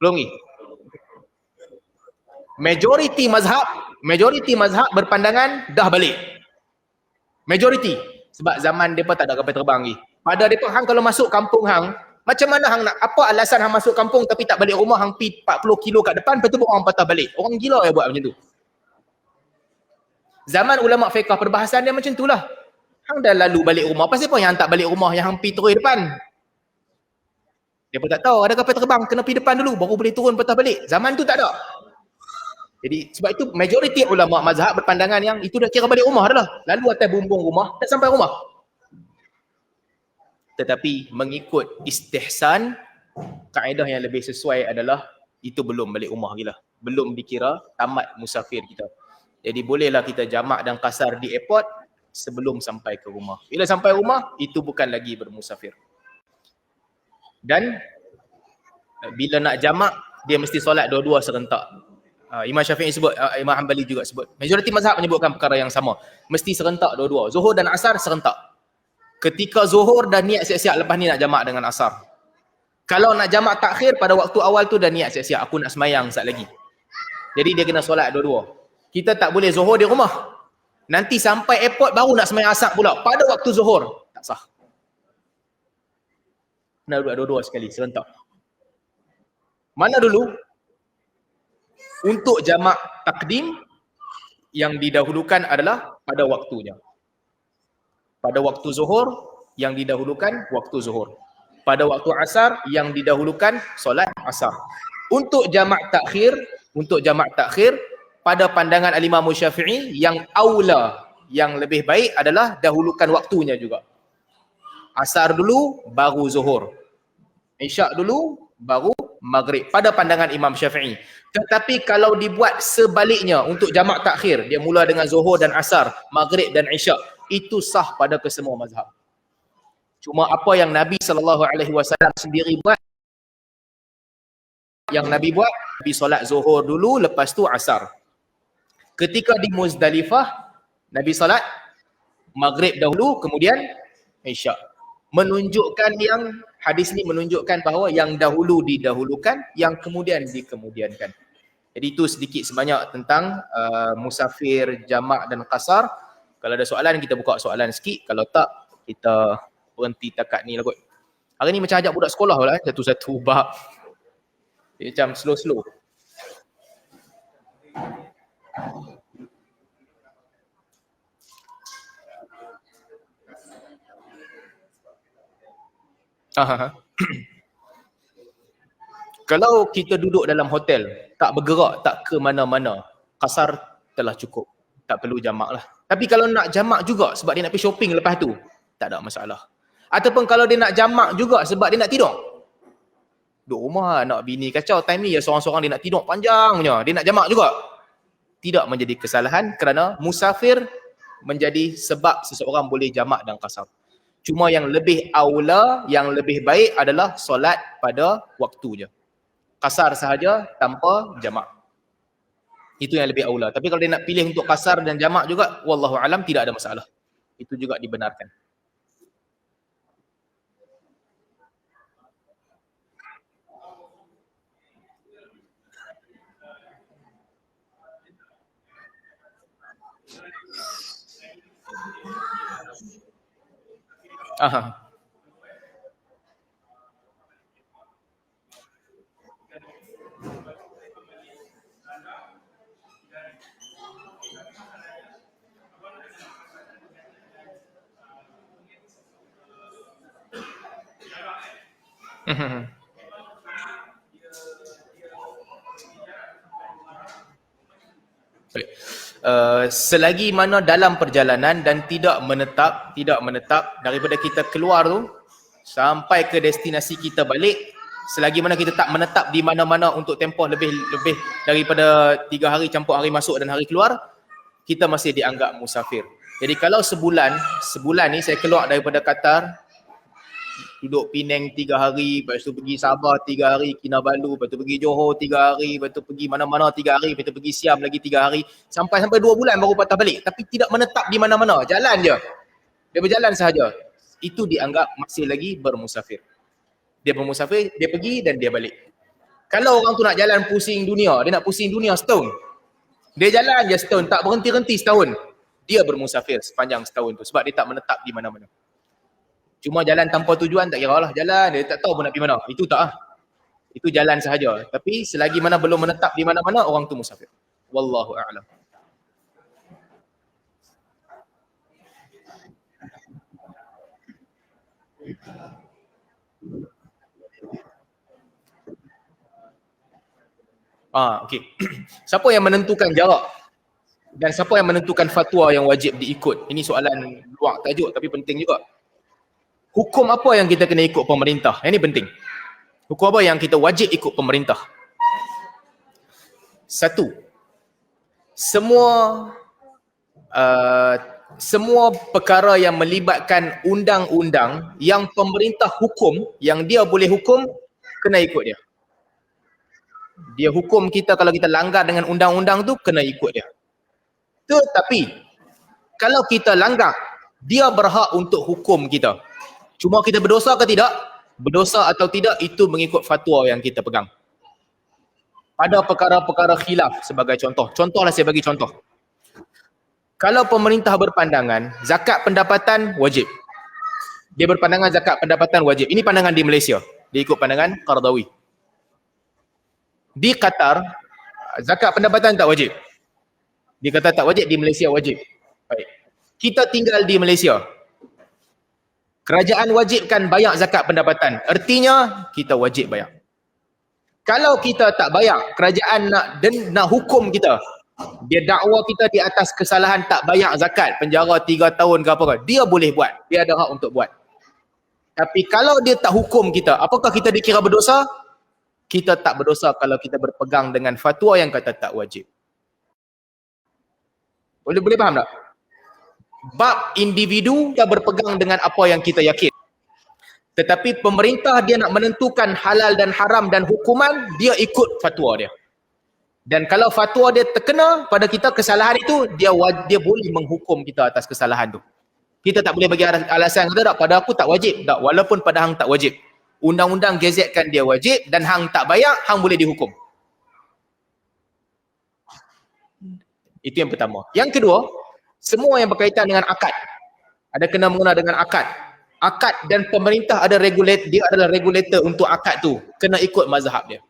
Belum ni. Majoriti mazhab berpandangan dah balik. Majoriti. Sebab zaman mereka tak ada kapal terbang lagi. Pada mereka, hang kalau masuk kampung hang, macam mana hang nak, apa alasan hang masuk kampung tapi tak balik rumah, hang pergi 40 kilo kat depan, lepas tu orang patah balik. Orang gila yang buat macam tu. Zaman ulama fiqh perbahasan dia macam tu lah. Hang dah lalu balik rumah, pasal apa yang hang tak balik rumah, yang hang pergi terus depan? Dia pun tak tahu ada kapal terbang, kena pergi depan dulu baru boleh turun patah balik. Zaman tu tak ada. Jadi sebab itu majoriti ulama mazhab berpandangan yang itu dah kira balik rumah dah lah. Lalu atas bumbung rumah, tak sampai rumah. Tetapi mengikut istihsan, kaedah yang lebih sesuai adalah itu belum balik rumah lagi lah. Belum dikira tamat musafir kita. Jadi bolehlah kita jamak dan qasar di airport sebelum sampai ke rumah. Bila sampai rumah, itu bukan lagi bermusafir. Dan bila nak jamak, dia mesti solat dua-dua serentak. Imam Syafi'i sebut, Imam Hanbali juga sebut. Majoriti mazhab menyebutkan perkara yang sama. Mesti serentak dua-dua. Zuhur dan asar serentak. Ketika zuhur dah niat siap-siap, lepas ni nak jamak dengan asar. Kalau nak jamak takhir, pada waktu awal tu dah niat siap-siap, aku nak semayang saat lagi. Jadi dia kena solat dua-dua. Kita tak boleh zuhur di rumah. Nanti sampai airport baru nak semayang asar pula. Pada waktu zuhur, tak sah. Kena dua-dua sekali, serentak. Mana dulu? Untuk jamak takdim, yang didahulukan adalah pada waktunya. Pada waktu zuhur, yang didahulukan waktu zuhur. Pada waktu asar, yang didahulukan solat asar. Untuk jamak takhir, pada pandangan Al-Imam Syafi'i, yang aula, yang lebih baik adalah dahulukan waktunya juga. Asar dulu, baru zuhur. Isyak dulu, baru maghrib. Pada pandangan Imam Syafi'i. Tetapi kalau dibuat sebaliknya untuk jamak takhir, dia mula dengan zuhur dan asar, maghrib dan isyak, itu sah pada kesemua mazhab. Cuma apa yang Nabi SAW sendiri buat, Nabi solat zuhur dulu, lepas tu asar. Ketika di Muzdalifah, Nabi solat maghrib dahulu, kemudian isyak. Menunjukkan yang hadis ni menunjukkan bahawa yang dahulu didahulukan, yang kemudian dikemudiankan. Jadi itu sedikit sebanyak tentang musafir, jamak dan qasar. Kalau ada soalan, kita buka soalan sikit. Kalau tak, kita berhenti takat ni lah kot. Hari ni macam ajak budak sekolah pula, satu-satu bab. Dia macam slow-slow. Kalau kita duduk dalam hotel, tak bergerak, tak ke mana-mana, qasar telah cukup. Tak perlu jamak lah. Tapi kalau nak jamak juga, sebab dia nak pergi shopping lepas tu, tak ada masalah. Ataupun kalau dia nak jamak juga sebab dia nak tidur. Duduk rumah nak bini kacau, time ni ya seorang-seorang dia nak tidur panjang punya, dia nak jamak juga. Tidak menjadi kesalahan kerana musafir menjadi sebab seseorang boleh jamak dan qasar. Cuma yang lebih aula, yang lebih baik adalah solat pada waktu je. Qasar sahaja tanpa jamak. Itu yang lebih aula. Tapi kalau dia nak pilih untuk qasar dan jamak juga, wallahu alam tidak ada masalah. Itu juga dibenarkan. Aha. Selagi mana dalam perjalanan dan tidak menetap daripada kita keluar tu sampai ke destinasi kita balik, selagi mana kita tak menetap di mana-mana untuk tempoh lebih daripada 3 hari campur hari masuk dan hari keluar, kita masih dianggap musafir. Jadi kalau sebulan ni saya keluar daripada Qatar, duduk Penang 3 hari, lepas tu pergi Sabah 3 hari, Kinabalu, lepas tu pergi Johor 3 hari, lepas tu pergi mana-mana 3 hari, lepas tu pergi Siam lagi 3 hari, sampai 2 bulan baru patah balik. Tapi tidak menetap di mana-mana, jalan je. Dia berjalan sahaja. Itu dianggap masih lagi bermusafir. Dia bermusafir, dia pergi dan dia balik. Kalau orang tu nak jalan pusing dunia, dia nak pusing dunia setahun. Dia jalan je setahun, tak berhenti-henti setahun. Dia bermusafir sepanjang setahun tu sebab dia tak menetap di mana-mana. Cuma jalan tanpa tujuan tak kira lah, jalan dia tak tahu pun nak pergi mana. Itu tak ah. Itu jalan sahaja. Tapi selagi mana belum menetap di mana-mana, orang tu musafir. Wallahu a'lam. Okey. Siapa yang menentukan jarak? Dan siapa yang menentukan fatwa yang wajib diikut? Ini soalan luar tajuk tapi penting juga. Hukum apa yang kita kena ikut pemerintah? Ini penting. Hukum apa yang kita wajib ikut pemerintah? Satu, semua perkara yang melibatkan undang-undang yang pemerintah hukum, yang dia boleh hukum, kena ikut dia. Dia hukum kita kalau kita langgar dengan undang-undang tu, kena ikut dia. Tetapi, kalau kita langgar, dia berhak untuk hukum kita. Cuma kita berdosa ke tidak? Berdosa atau tidak, itu mengikut fatwa yang kita pegang. Pada perkara-perkara khilaf sebagai contoh. Contohlah saya bagi contoh. Kalau pemerintah berpandangan, zakat pendapatan wajib. Dia berpandangan zakat pendapatan wajib. Ini pandangan di Malaysia. Dia ikut pandangan Qaradawi. Di Qatar, zakat pendapatan tak wajib. Dia kata tak wajib, di Malaysia wajib. Baik. Kita tinggal di Malaysia. Kerajaan wajibkan bayar zakat pendapatan. Artinya, kita wajib bayar. Kalau kita tak bayar, kerajaan nak hukum kita. Dia dakwa kita di atas kesalahan tak bayar zakat, penjara 3 tahun ke apa-apa. Dia boleh buat. Dia ada hak untuk buat. Tapi kalau dia tak hukum kita, apakah kita dikira berdosa? Kita tak berdosa kalau kita berpegang dengan fatwa yang kata tak wajib. Boleh faham tak? Bab individu dia berpegang dengan apa yang kita yakin. Tetapi pemerintah dia nak menentukan halal dan haram dan hukuman, dia ikut fatwa dia. Dan kalau fatwa dia terkena pada kita kesalahan itu, dia boleh menghukum kita atas kesalahan tu. Kita tak boleh bagi alasan kata tak, pada aku tak wajib. Tak, walaupun pada hang tak wajib. Undang-undang gazetkan dia wajib dan hang tak bayar, hang boleh dihukum. Itu yang pertama. Yang kedua, semua yang berkaitan dengan akad. Ada kena mengena dengan akad. Akad dan pemerintah ada dia adalah regulator untuk akad tu. Kena ikut mazhab dia.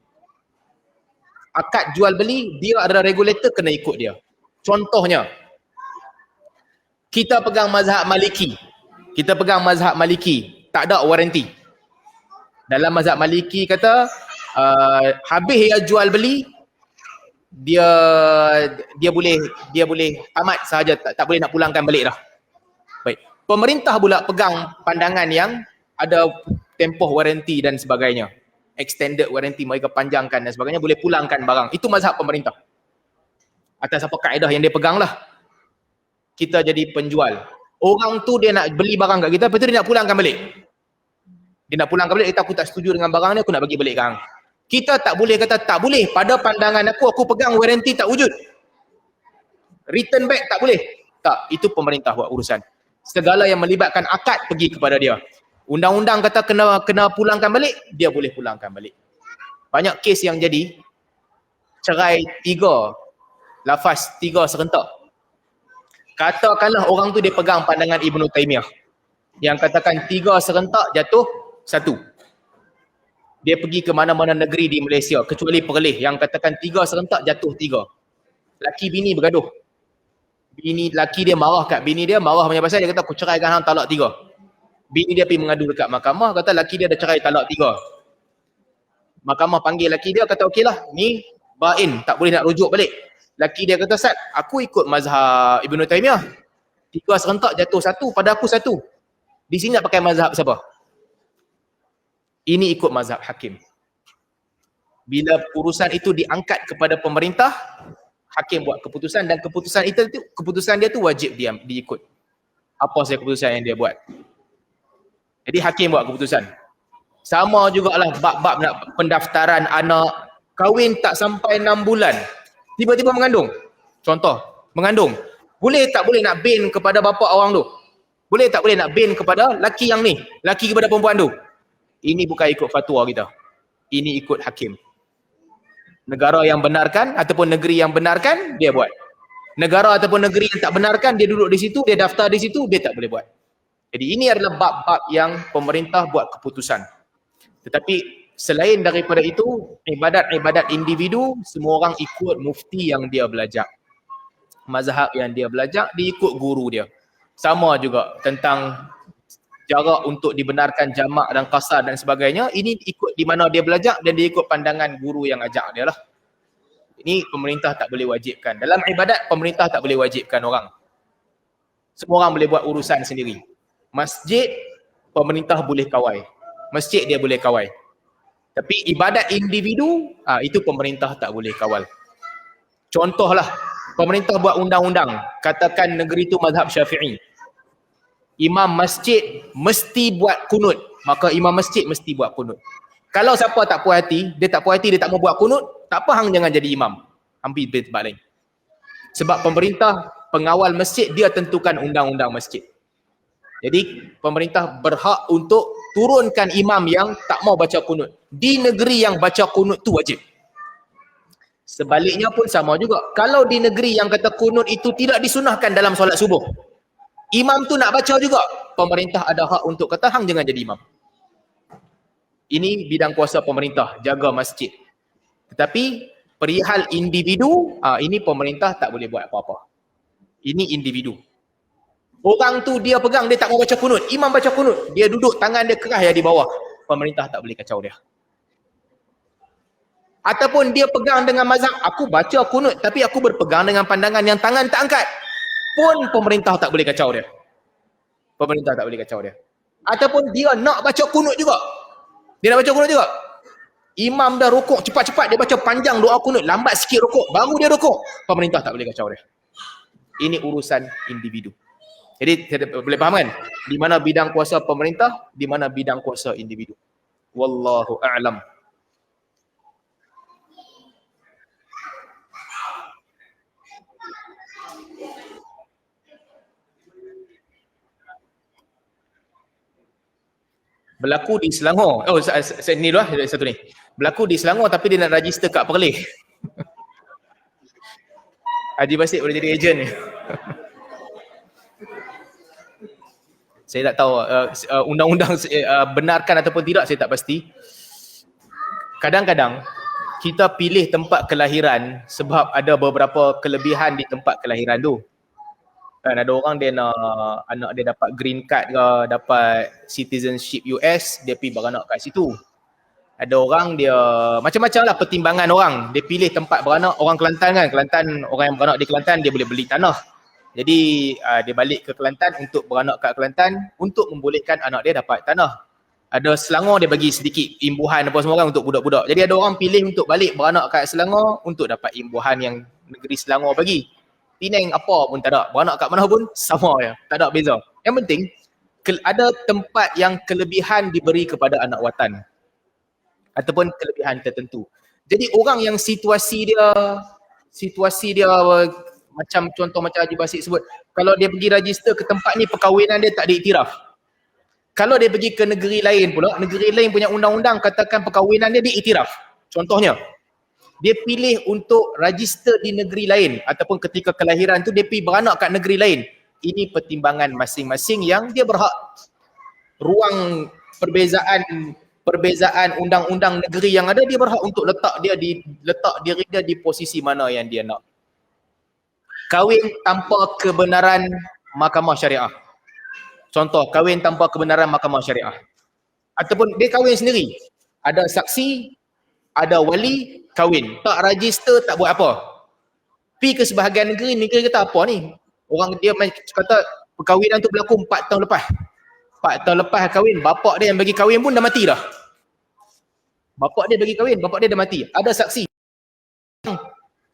Akad jual beli, dia adalah regulator, kena ikut dia. Contohnya, kita pegang mazhab Maliki. Tak ada waranti. Dalam mazhab Maliki kata, habis ya jual beli, dia boleh tamat sahaja, tak boleh nak pulangkan balik dah. Baik. Pemerintah pula pegang pandangan yang ada tempoh waranti dan sebagainya. Extended waranti, mereka panjangkan dan sebagainya, boleh pulangkan barang. Itu mazhab pemerintah. Atas apa kaedah yang dia pegang lah. Kita jadi penjual. Orang tu dia nak beli barang kat kita, lepas tu dia nak pulangkan balik. Dia nak pulangkan balik, aku tak setuju dengan barang ni, aku nak bagi balik kan. Kita tak boleh kata tak boleh. Pada pandangan aku pegang waranti tak wujud. Return back tak boleh. Tak, itu pemerintah buat urusan. Segala yang melibatkan akad pergi kepada dia. Undang-undang kata kena pulangkan balik, dia boleh pulangkan balik. Banyak kes yang jadi cerai 3, lafaz 3 serentak. Katakanlah orang tu dia pegang pandangan Ibnu Taimiyah yang katakan 3 serentak jatuh 1. Dia pergi ke mana-mana negeri di Malaysia kecuali Perlis yang katakan 3 serentak jatuh 3. Laki bini bergaduh. Laki dia marah kat bini dia, marah punya pasal dia kata aku ceraikan hang talak 3. Bini dia pergi mengadu dekat mahkamah, kata laki dia dah cerai talak 3. Mahkamah panggil laki dia, kata okeylah, ni bain, tak boleh nak rujuk balik. Laki dia kata, Sat, aku ikut mazhab Ibnu Taimiyah. 3 serentak jatuh 1, pada aku 1. Di sini nak pakai mazhab siapa? Ini ikut mazhab hakim. Bila urusan itu diangkat kepada pemerintah, hakim buat keputusan dan keputusan dia tu wajib diikut. Apa sahaja keputusan yang dia buat. Jadi hakim buat keputusan. Sama jugalah bab-bab nak pendaftaran anak, kahwin tak sampai 6 bulan. Tiba-tiba mengandung. Contoh, mengandung. Boleh tak boleh nak bin kepada bapa orang tu? Boleh tak boleh nak bin kepada laki yang ni? Laki kepada perempuan tu? Ini bukan ikut fatwa kita. Ini ikut hakim. Negara yang benarkan ataupun negeri yang benarkan, dia buat. Negara ataupun negeri yang tak benarkan, dia duduk di situ, dia daftar di situ, dia tak boleh buat. Jadi ini adalah bab-bab yang pemerintah buat keputusan. Tetapi selain daripada itu, ibadat-ibadat individu, semua orang ikut mufti yang dia belajar. Mazhab yang dia belajar, dia ikut guru dia. Sama juga tentang jarak untuk dibenarkan jamak dan qasar dan sebagainya, ini ikut di mana dia belajar dan dia ikut pandangan guru yang ajak dia lah. Ini pemerintah tak boleh wajibkan. Dalam ibadat, pemerintah tak boleh wajibkan orang. Semua orang boleh buat urusan sendiri. Masjid, pemerintah boleh kawal. Masjid dia boleh kawal. Tapi ibadat individu, itu pemerintah tak boleh kawal. Contohlah, pemerintah buat undang-undang, katakan negeri itu mazhab Syafi'i. Imam masjid mesti buat kunut, maka imam masjid mesti buat kunut. Kalau siapa tak puas hati, dia tak mau buat kunut, tak apa, hang jangan jadi imam. Ambil tempat lain. Sebab pemerintah, pengawal masjid, dia tentukan undang-undang masjid. Jadi pemerintah berhak untuk turunkan imam yang tak mau baca kunut. Di negeri yang baca kunut tu wajib. Sebaliknya pun sama juga. Kalau di negeri yang kata kunut itu tidak disunahkan dalam solat subuh, imam tu nak baca juga, pemerintah ada hak untuk kata hang jangan jadi imam. Ini bidang kuasa pemerintah, jaga masjid. Tetapi perihal individu, ini pemerintah tak boleh buat apa-apa. Ini individu. Orang tu dia pegang, dia tak mau baca kunut. Imam baca kunut, dia duduk, tangan dia keras ya di bawah. Pemerintah tak boleh kacau dia. Ataupun dia pegang dengan mazhab, aku baca kunut tapi aku berpegang dengan pandangan yang tangan tak angkat. Pun pemerintah tak boleh kacau dia. Pemerintah tak boleh kacau dia. Ataupun dia nak baca kunut juga. Dia nak baca kunut juga. Imam dah rukuk, cepat-cepat dia baca panjang doa kunut, lambat sikit rukuk, baru dia rukuk. Pemerintah tak boleh kacau dia. Ini urusan individu. Jadi boleh faham kan? Di mana bidang kuasa pemerintah, di mana bidang kuasa individu. Wallahu a'lam. Berlaku di Selangor. Oh, ni dulu lah, satu ni. Berlaku di Selangor tapi dia nak register kat Perlis. Haji Basit boleh jadi ejen ni. Saya tak tahu undang-undang benarkan ataupun tidak, saya tak pasti. Kadang-kadang kita pilih tempat kelahiran sebab ada beberapa kelebihan di tempat kelahiran tu. Kan ada orang dia nak anak dia dapat green card ke, dapat citizenship US, dia pergi beranak kat situ. Ada orang dia macam-macam lah pertimbangan orang. Dia pilih tempat beranak, orang Kelantan kan, Kelantan, orang yang beranak di Kelantan dia boleh beli tanah. Jadi dia balik ke Kelantan untuk beranak kat Kelantan untuk membolehkan anak dia dapat tanah. Ada Selangor dia bagi sedikit imbuhan apa semua kan untuk budak-budak. Jadi ada orang pilih untuk balik beranak kat Selangor untuk dapat imbuhan yang negeri Selangor bagi. Penang apa pun tak ada. Beranak kat mana pun sama je. Tak ada beza. Yang penting ada tempat yang kelebihan diberi kepada anak watan. Ataupun kelebihan tertentu. Jadi orang yang situasi dia macam contoh macam Haji Basit sebut, kalau dia pergi register ke tempat ni perkahwinan dia tak diiktiraf. Kalau dia pergi ke negeri lain pula, negeri lain punya undang-undang katakan perkahwinan dia diiktiraf. Contohnya, dia pilih untuk register di negeri lain ataupun ketika kelahiran tu dia pergi beranak kat negeri lain. Ini pertimbangan masing-masing yang dia berhak. Ruang perbezaan undang-undang negeri yang ada, dia berhak untuk letak diri dia di posisi mana yang dia nak. Kahwin tanpa kebenaran mahkamah syariah. Contoh, kahwin tanpa kebenaran mahkamah syariah. Ataupun dia kahwin sendiri. Ada saksi, ada wali, kahwin. Tak register, tak buat apa. Pergi ke sebahagian negeri kata apa ni? Orang dia kata perkahwinan tu berlaku 4 tahun lepas. 4 tahun lepas kahwin, bapak dia yang bagi kahwin pun dah mati dah. Bapak dia bagi kahwin, bapak dia dah mati. Ada saksi.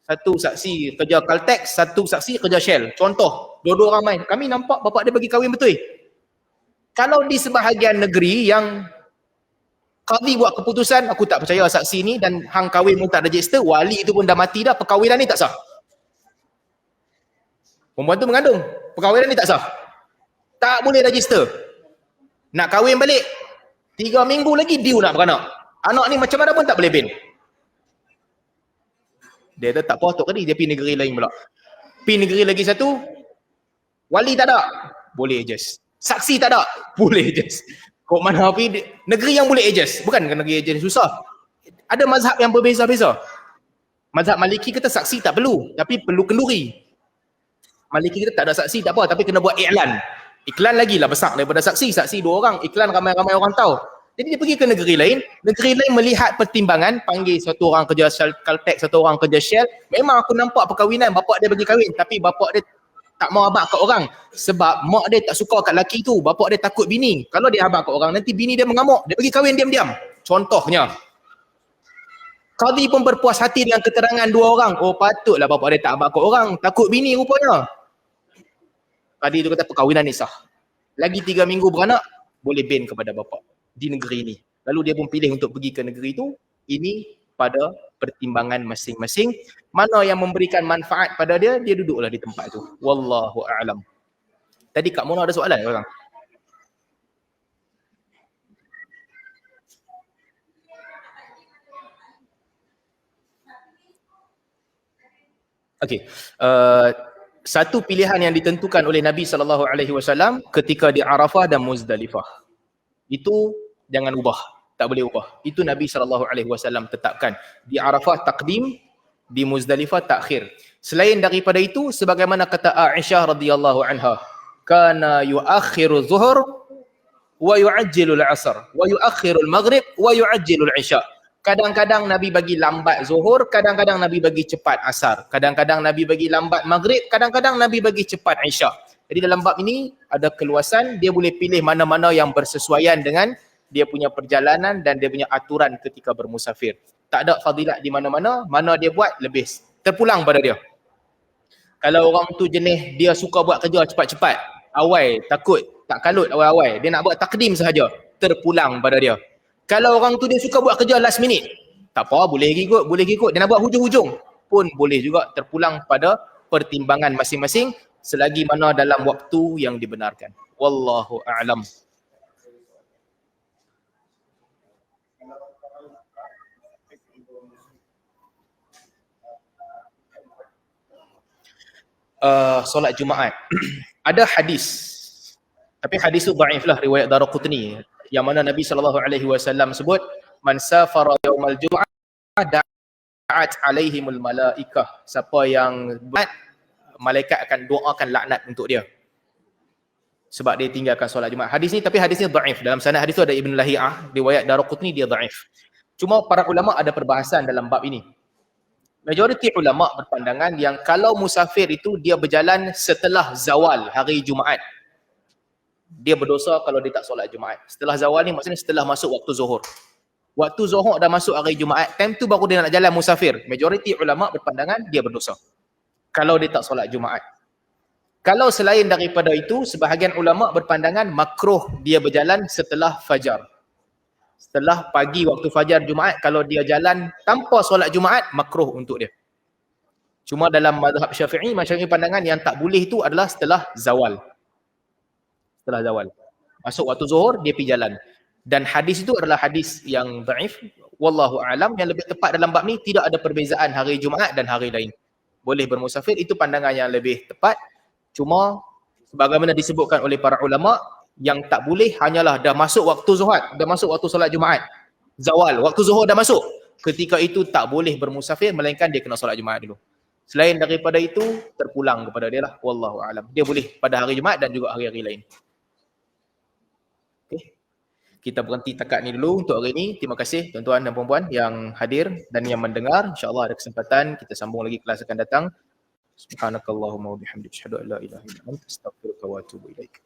Satu saksi kerja Caltex, satu saksi kerja Shell. Contoh, dua-dua orang main. Kami nampak bapak dia bagi kahwin betul. Kalau di sebahagian negeri yang qadhi buat keputusan, aku tak percaya saksi ni dan hang kahwin pun tak register, wali tu pun dah mati dah, perkahwinan ni tak sah. Perempuan tu mengandung, perkahwinan ni tak sah. Tak boleh register. Nak kahwin balik, 3 minggu lagi dia nak beranak. Anak ni macam mana pun tak boleh bin. Dia tak puas tok kali, dia pergi negeri lain pula. Pergi negeri lagi satu, wali tak ada, boleh adjust. Saksi tak ada, boleh adjust. Kok mana pergi negeri yang boleh adjust, bukan negeri adjust susah. Ada mazhab yang berbeza-beza. Mazhab Maliki kata saksi tak perlu, tapi perlu kenduri. Maliki kata tak ada saksi tak apa, tapi kena buat iklan. Iklan lagi lah besar daripada saksi. Saksi 2 orang, iklan ramai-ramai orang tahu. Jadi dia pergi ke negeri lain melihat pertimbangan, panggil satu orang kerja Caltex, satu orang kerja Shell. Memang aku nampak perkahwinan, bapak dia bagi kahwin, tapi bapak dia tak mau abang kat orang. Sebab mak dia tak suka kat lelaki tu, bapak dia takut bini. Kalau dia abang kat orang, nanti bini dia mengamuk. Dia pergi kahwin diam-diam. Contohnya. Qadhi pun berpuas hati dengan keterangan 2 orang. Oh patutlah bapak dia tak abang kat orang, takut bini rupanya. Qadhi tu kata perkahwinan ni sah. Lagi 3 minggu beranak, boleh ban kepada bapak di negeri ni. Lalu dia pun pilih untuk pergi ke negeri tu. Ini pada pertimbangan masing-masing. Mana yang memberikan manfaat pada dia, dia duduklah di tempat tu. Wallahu a'lam. Tadi Kak Mona ada soalan orang? Okey. Satu pilihan yang ditentukan oleh Nabi SAW ketika di Arafah dan Muzdalifah. Itu jangan ubah, tak boleh ubah. Itu Nabi SAW tetapkan. Di Arafah takdim, di Muzdalifah takhir. Selain daripada itu, sebagaimana kata Aisyah radhiyallahu anha, kana yuakhiru zuhur wa yuajjilu al-asr wa yuakhiru al-maghrib wa yuajjilu al-isya. Kadang-kadang Nabi bagi lambat zuhur, kadang-kadang Nabi bagi cepat asar. Kadang-kadang Nabi bagi lambat maghrib, kadang-kadang Nabi bagi cepat isya. Jadi dalam bab ini ada keluasan, dia boleh pilih mana-mana yang bersesuaian dengan dia punya perjalanan dan dia punya aturan ketika bermusafir. Tak ada fadilat di mana-mana, mana dia buat lebih terpulang pada dia. Kalau orang tu jenis dia suka buat kerja cepat-cepat, awal takut tak kalut awal-awal, dia nak buat takdim sahaja, terpulang pada dia. Kalau orang tu dia suka buat kerja last minute, tak apa, boleh ikut. Dia nak buat hujung-hujung pun boleh juga, terpulang pada pertimbangan masing-masing selagi mana dalam waktu yang dibenarkan. Wallahu a'lam. Solat Jumaat. Ada hadis, tapi hadis tu dhaif lah, riwayat Daraqutni, yang mana Nabi SAW sebut, man safara yaumal jum'ah da'at alaihimul malaikah. Siapa yang buat, malaikat akan doakan laknat untuk dia sebab dia tinggalkan solat Jumaat. Hadis ni, tapi hadis ni dhaif. Dalam sanad hadis tu ada Ibn Lahiyah, riwayat Daraqutni, dia dhaif. Cuma para ulama ada perbahasan dalam bab ini. Majoriti ulama berpandangan yang kalau musafir itu dia berjalan setelah zawal hari Jumaat, dia berdosa kalau dia tak solat Jumaat. Setelah zawal ni maksudnya setelah masuk waktu zuhur. Waktu zuhur dah masuk hari Jumaat, time tu baru dia nak jalan musafir. Majoriti ulama berpandangan dia berdosa kalau dia tak solat Jumaat. Kalau selain daripada itu, sebahagian ulama berpandangan makruh dia berjalan setelah fajar. Setelah pagi waktu fajar Jumaat, kalau dia jalan tanpa solat Jumaat, makruh untuk dia. Cuma dalam mazhab Syafi'i, macam ni pandangan yang tak boleh itu adalah setelah zawal. Setelah zawal. Masuk waktu zuhur, dia pergi jalan. Dan hadis itu adalah hadis yang dhaif. Wallahu a'lam, yang lebih tepat dalam bab ni, tidak ada perbezaan hari Jumaat dan hari lain. Boleh bermusafir, itu pandangan yang lebih tepat. Cuma, sebagaimana disebutkan oleh para ulama, yang tak boleh hanyalah dah masuk waktu zuhur, dah masuk waktu solat Jumaat. Zawal, waktu zuhur dah masuk. Ketika itu tak boleh bermusafir, melainkan dia kena solat Jumaat dulu. Selain daripada itu, terpulang kepada dia lah. Wallahu a'lam. Dia boleh pada hari Jumaat dan juga hari-hari lain. Okay. Kita berhenti takat ni dulu untuk hari ini. Terima kasih tuan-tuan dan puan-puan yang hadir dan yang mendengar. InsyaAllah ada kesempatan kita sambung lagi kelas akan datang. Subhanakallahumma wa bihamdika asyhadu an la ilaha illa anta astaghfiruka wa atubu ilaik.